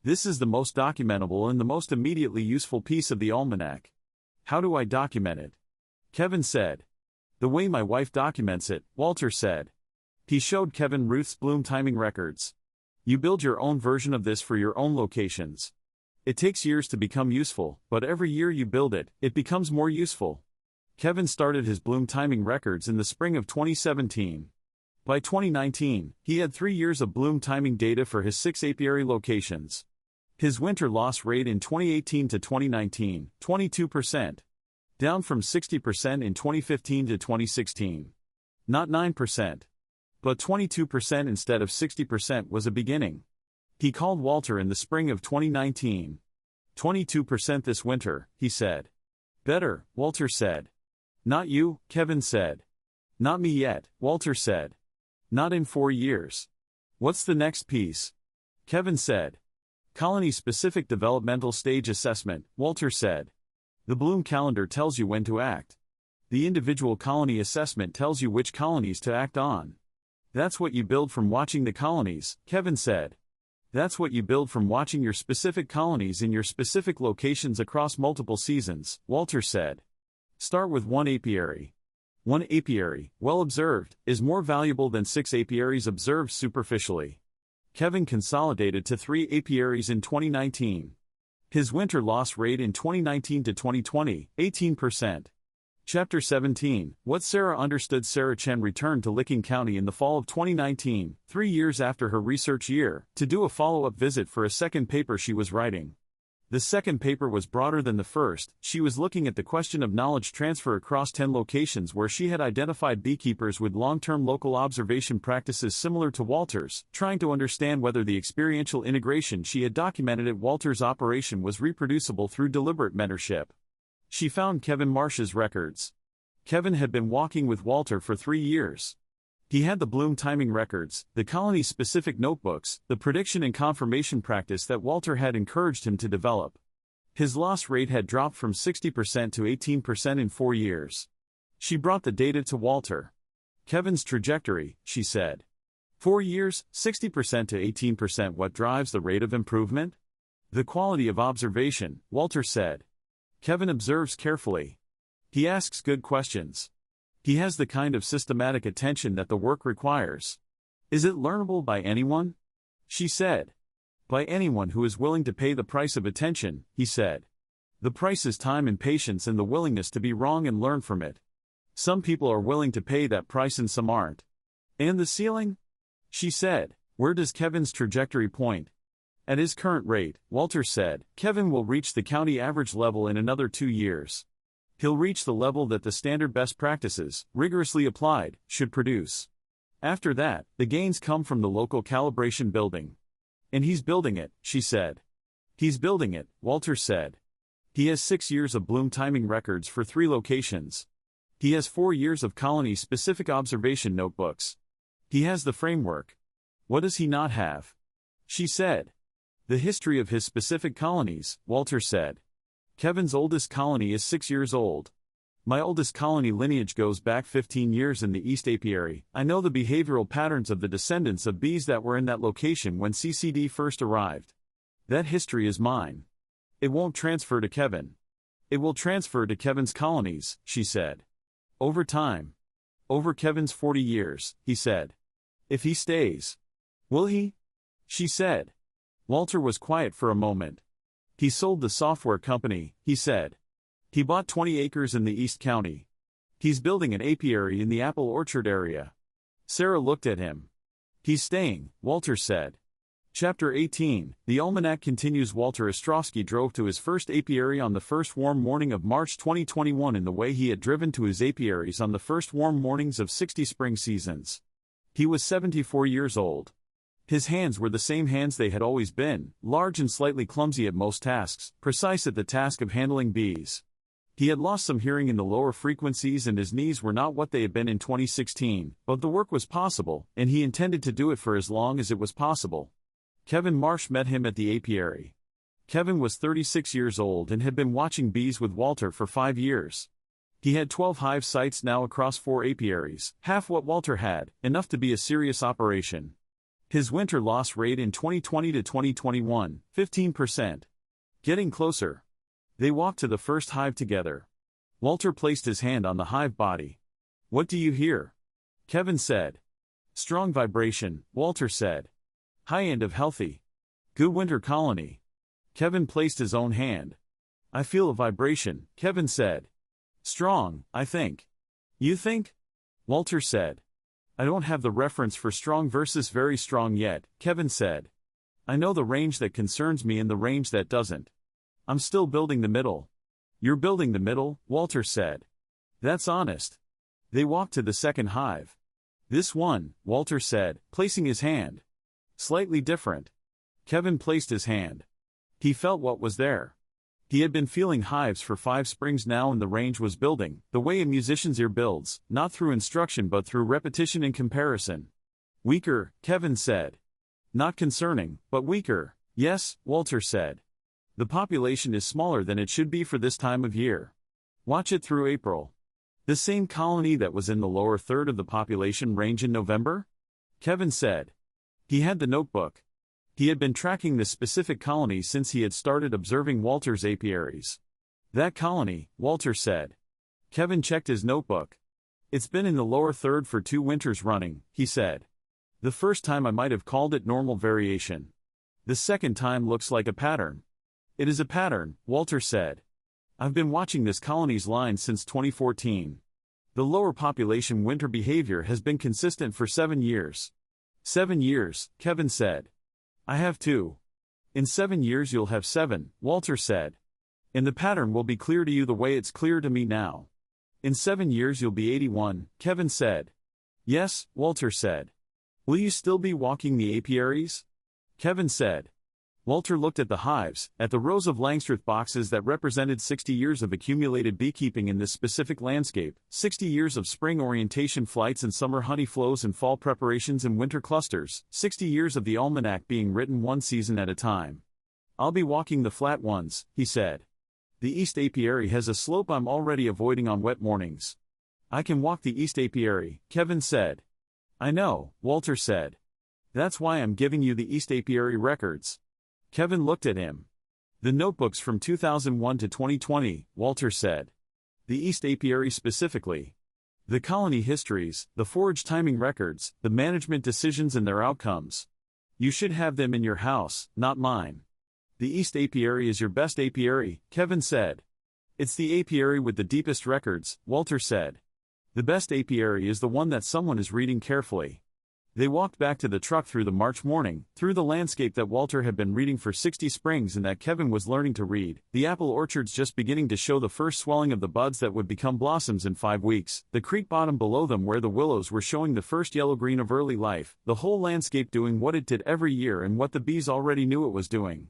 This is the most documentable and the most immediately useful piece of the almanac. How do I document it? Kevin said. The way my wife documents it, Walter said. He showed Kevin Ruth's bloom timing records. You build your own version of this for your own locations. It takes years to become useful, but every year you build it, it becomes more useful. Kevin started his bloom timing records in the spring of 2017. By 2019, he had 3 years of bloom timing data for his 6 apiary locations. His winter loss rate in 2018 to 2019, 22%. Down from 60% in 2015 to 2016. Not 9%. But 22% instead of 60% was a beginning. He called Walter in the spring of 2019. 22% this winter, he said. Better, Walter said. Not you, Kevin said. Not me yet, Walter said. Not in 4 years. What's the next piece? Kevin said. Colony-specific developmental stage assessment, Walter said. The bloom calendar tells you when to act. The individual colony assessment tells you which colonies to act on. That's what you build from watching the colonies, Kevin said. That's what you build from watching your specific colonies in your specific locations across multiple seasons, Walter said. Start with 1 apiary. 1 apiary, well observed, is more valuable than 6 apiaries observed superficially. Kevin consolidated to 3 apiaries in 2019. His winter loss rate in 2019 to 2020, 18%. Chapter 17, What Sarah Understood. Sarah Chen returned to Licking County in the fall of 2019, 3 years after her research year, to do a follow-up visit for a second paper she was writing. The second paper was broader than the first. She was looking at the question of knowledge transfer across 10 locations where she had identified beekeepers with long-term local observation practices similar to Walter's, trying to understand whether the experiential integration she had documented at Walter's operation was reproducible through deliberate mentorship. She found Kevin Marsh's records. Kevin had been walking with Walter for 3 years. He had the bloom timing records, the colony-specific notebooks, the prediction and confirmation practice that Walter had encouraged him to develop. His loss rate had dropped from 60% to 18% in 4 years. She brought the data to Walter. Kevin's trajectory, she said. 4 years, 60% to 18%. What drives the rate of improvement? The quality of observation, Walter said. Kevin observes carefully. He asks good questions. He has the kind of systematic attention that the work requires. Is it learnable by anyone? She said. By anyone who is willing to pay the price of attention, he said. The price is time and patience and the willingness to be wrong and learn from it. Some people are willing to pay that price and some aren't. And the ceiling? She said. Where does Kevin's trajectory point? At his current rate, Walter said, Kevin will reach the county average level in another 2 years. He'll reach the level that the standard best practices, rigorously applied, should produce. After that, the gains come from the local calibration building. And he's building it, she said. He's building it, Walter said. He has 6 years of bloom timing records for 3 locations. He has 4 years of colony-specific observation notebooks. He has the framework. What does he not have? She said. The history of his specific colonies, Walter said. Kevin's oldest colony is 6 years old. My oldest colony lineage goes back 15 years in the East Apiary. I know the behavioral patterns of the descendants of bees that were in that location when CCD first arrived. That history is mine. It won't transfer to Kevin. It will transfer to Kevin's colonies, she said. Over time. Over Kevin's 40 years, he said. If he stays. Will he? She said. Walter was quiet for a moment. He sold the software company, he said. He bought 20 acres in the East County. He's building an apiary in the apple orchard area. Sarah looked at him. He's staying, Walter said. Chapter 18, The Almanac continues. Walter Ostrowski drove to his first apiary on the first warm morning of March 2021 in the way he had driven to his apiaries on the first warm mornings of 60 spring seasons. He was 74 years old. His hands were the same hands they had always been, large and slightly clumsy at most tasks, precise at the task of handling bees. He had lost some hearing in the lower frequencies and his knees were not what they had been in 2016, but the work was possible, and he intended to do it for as long as it was possible. Kevin Marsh met him at the apiary. Kevin was 36 years old and had been watching bees with Walter for 5 years. He had 12 hive sites now across 4 apiaries, half what Walter had, enough to be a serious operation. His winter loss rate in 2020 to 2021, 15%. Getting closer. They walked to the first hive together. Walter placed his hand on the hive body. What do you hear? Kevin said. Strong vibration, Walter said. High end of healthy. Good winter colony. Kevin placed his own hand. I feel a vibration, Kevin said. Strong, I think. You think? Walter said. I don't have the reference for strong versus very strong yet, Kevin said. I know the range that concerns me and the range that doesn't. I'm still building the middle. You're building the middle, Walter said. That's honest. They walked to the second hive. This one, Walter said, placing his hand. Slightly different. Kevin placed his hand. He felt what was there. He had been feeling hives for 5 springs now and the range was building, the way a musician's ear builds, not through instruction but through repetition and comparison. Weaker, Kevin said. Not concerning, but weaker, yes, Walter said. The population is smaller than it should be for this time of year. Watch it through April. The same colony that was in the lower third of the population range in November? Kevin said. He had the notebook. He had been tracking this specific colony since he had started observing Walter's apiaries. That colony, Walter said. Kevin checked his notebook. It's been in the lower third for 2 winters running, he said. The first time I might have called it normal variation. The second time looks like a pattern. It is a pattern, Walter said. I've been watching this colony's line since 2014. The lower population winter behavior has been consistent for 7 years. 7 years, Kevin said. I have 2. In 7 years you'll have 7, Walter said. And the pattern will be clear to you the way it's clear to me now. In 7 years you'll be 81, Kevin said. Yes, Walter said. Will you still be walking the apiaries? Kevin said. Walter looked at the hives, at the rows of Langstroth boxes that represented 60 years of accumulated beekeeping in this specific landscape, 60 years of spring orientation flights and summer honey flows and fall preparations and winter clusters, 60 years of the almanac being written 1 season at a time. I'll be walking the flat ones, he said. The East Apiary has a slope I'm already avoiding on wet mornings. I can walk the East Apiary, Kevin said. I know, Walter said. That's why I'm giving you the East Apiary records. Kevin looked at him. The notebooks from 2001 to 2020, Walter said. The East Apiary specifically. The colony histories, the forage timing records, the management decisions and their outcomes. You should have them in your house, not mine. The East Apiary is your best apiary, Kevin said. It's the apiary with the deepest records, Walter said. The best apiary is the one that someone is reading carefully. They walked back to the truck through the March morning, through the landscape that Walter had been reading for 60 springs and that Kevin was learning to read, the apple orchards just beginning to show the first swelling of the buds that would become blossoms in 5 weeks, the creek bottom below them where the willows were showing the first yellow-green of early life, the whole landscape doing what it did every year and what the bees already knew it was doing.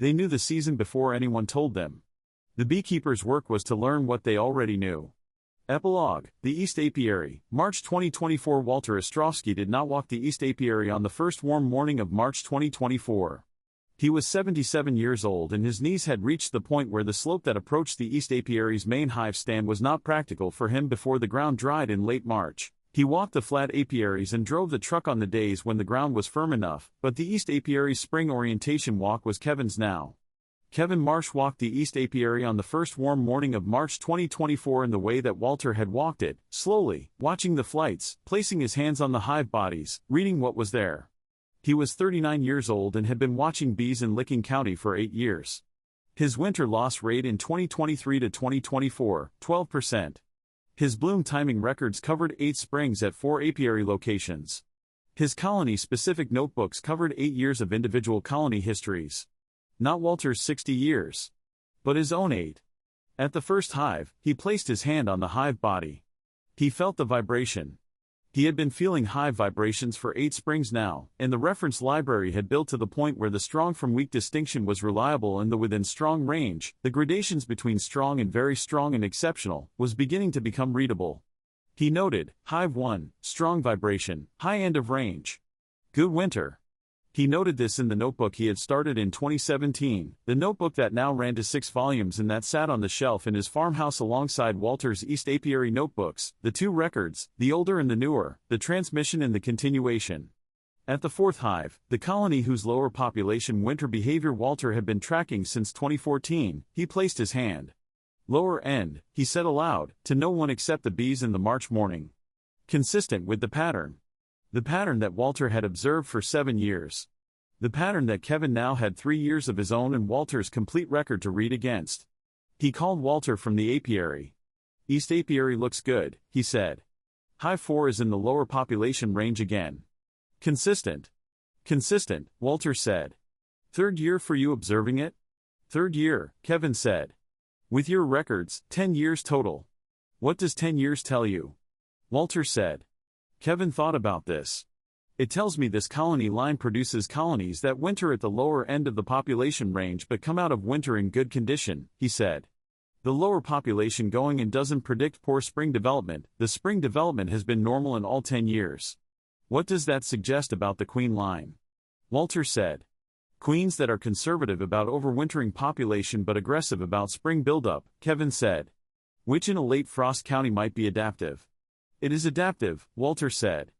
They knew the season before anyone told them. The beekeeper's work was to learn what they already knew. Epilogue: The East Apiary, March 2024. Walter Ostrowski did not walk the East Apiary on the first warm morning of March 2024. He was 77 years old and his knees had reached the point where the slope that approached the East Apiary's main hive stand was not practical for him before the ground dried in late March. He walked the flat apiaries and drove the truck on the days when the ground was firm enough, but the East Apiary's spring orientation walk was Kevin's now. Kevin Marsh walked the East Apiary on the first warm morning of March 2024 in the way that Walter had walked it, slowly, watching the flights, placing his hands on the hive bodies, reading what was there. He was 39 years old and had been watching bees in Licking County for 8 years. His winter loss rate in 2023 to 2024, 12%. His bloom timing records covered 8 springs at 4 apiary locations. His colony-specific notebooks covered 8 years of individual colony histories. Not Walter's 60 years, but his own 8. At the first hive, he placed his hand on the hive body. He felt the vibration. He had been feeling hive vibrations for 8 springs now, and the reference library had built to the point where the strong from weak distinction was reliable and the within strong range, the gradations between strong and very strong and exceptional, was beginning to become readable. He noted, Hive 1, strong vibration, high end of range. Good winter. He noted this in the notebook he had started in 2017, the notebook that now ran to 6 volumes and that sat on the shelf in his farmhouse alongside Walter's East Apiary notebooks, the 2 records, the older and the newer, the transmission and the continuation. At the 4th hive, the colony whose lower population winter behavior Walter had been tracking since 2014, he placed his hand. Lower end, he said aloud, to no one except the bees in the March morning. Consistent with the pattern. The pattern that Walter had observed for 7 years. The pattern that Kevin now had 3 years of his own and Walter's complete record to read against. He called Walter from the apiary. East Apiary looks good, he said. Hive 4 is in the lower population range again. Consistent. Consistent, Walter said. 3rd year for you observing it? 3rd year, Kevin said. With your records, 10 years total. What does 10 years tell you? Walter said. Kevin thought about this. It tells me this colony line produces colonies that winter at the lower end of the population range but come out of winter in good condition, he said. The lower population going in doesn't predict poor spring development, the spring development has been normal in all 10 years. What does that suggest about the queen line? Walter said. Queens that are conservative about overwintering population but aggressive about spring buildup, Kevin said. Which in a late frost county might be adaptive. It is adaptive, Walter said.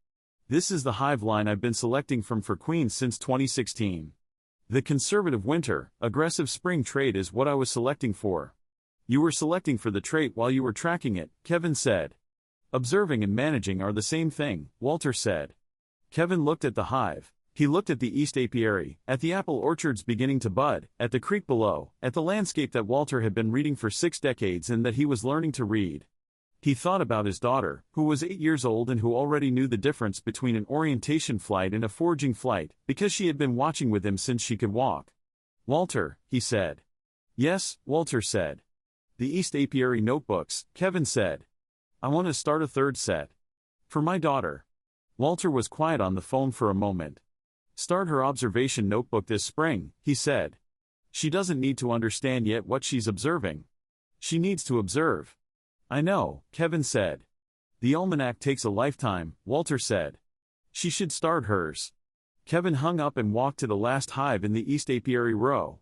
This is the hive line I've been selecting from for queens since 2016. The conservative winter, aggressive spring trait is what I was selecting for. You were selecting for the trait while you were tracking it, Kevin said. Observing and managing are the same thing, Walter said. Kevin looked at the hive. He looked at the East Apiary, at the apple orchards beginning to bud, at the creek below, at the landscape that Walter had been reading for 6 decades and that he was learning to read. He thought about his daughter, who was 8 years old and who already knew the difference between an orientation flight and a foraging flight, because she had been watching with him since she could walk. Walter, he said. Yes, Walter said. The East Apiary notebooks, Kevin said. I want to start a 3rd set. For my daughter. Walter was quiet on the phone for a moment. Start her observation notebook this spring, he said. She doesn't need to understand yet what she's observing. She needs to observe. I know, Kevin said. The Almanac takes a lifetime, Walter said. She should start hers. Kevin hung up and walked to the last hive in the East Apiary row.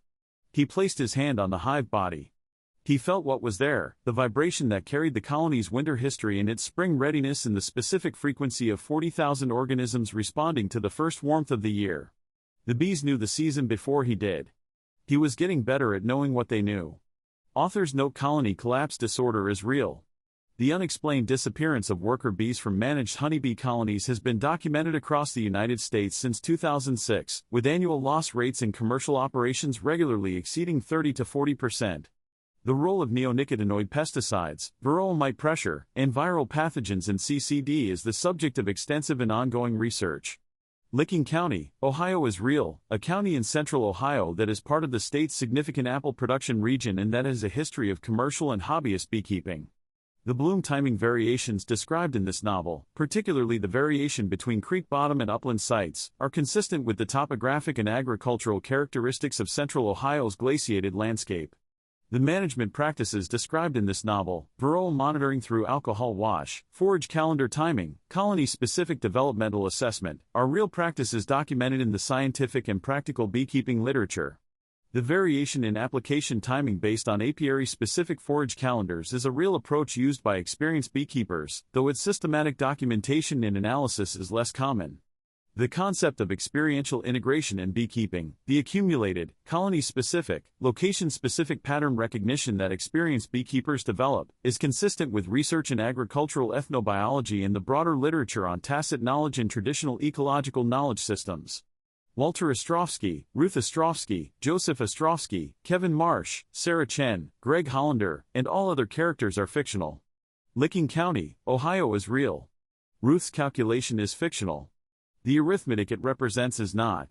He placed his hand on the hive body. He felt what was there, the vibration that carried the colony's winter history and its spring readiness and the specific frequency of 40,000 organisms responding to the first warmth of the year. The bees knew the season before he did. He was getting better at knowing what they knew. Authors note colony collapse disorder is real. The unexplained disappearance of worker bees from managed honeybee colonies has been documented across the United States since 2006, with annual loss rates in commercial operations regularly exceeding 30 to 40%. The role of neonicotinoid pesticides, varroa mite pressure, and viral pathogens in CCD is the subject of extensive and ongoing research. Licking County, Ohio is real, a county in central Ohio that is part of the state's significant apple production region and that has a history of commercial and hobbyist beekeeping. The bloom timing variations described in this novel, particularly the variation between creek bottom and upland sites, are consistent with the topographic and agricultural characteristics of central Ohio's glaciated landscape. The management practices described in this novel, varroa monitoring through alcohol wash, forage calendar timing, colony-specific developmental assessment, are real practices documented in the scientific and practical beekeeping literature. The variation in application timing based on apiary-specific forage calendars is a real approach used by experienced beekeepers, though its systematic documentation and analysis is less common. The concept of experiential integration in beekeeping, the accumulated, colony-specific, location-specific pattern recognition that experienced beekeepers develop, is consistent with research in agricultural ethnobiology and the broader literature on tacit knowledge and traditional ecological knowledge systems. Walter Ostrowski, Ruth Ostrowski, Joseph Ostrowski, Kevin Marsh, Sarah Chen, Greg Hollander, and all other characters are fictional. Licking County, Ohio is real. Ruth's calculation is fictional. The arithmetic it represents is not.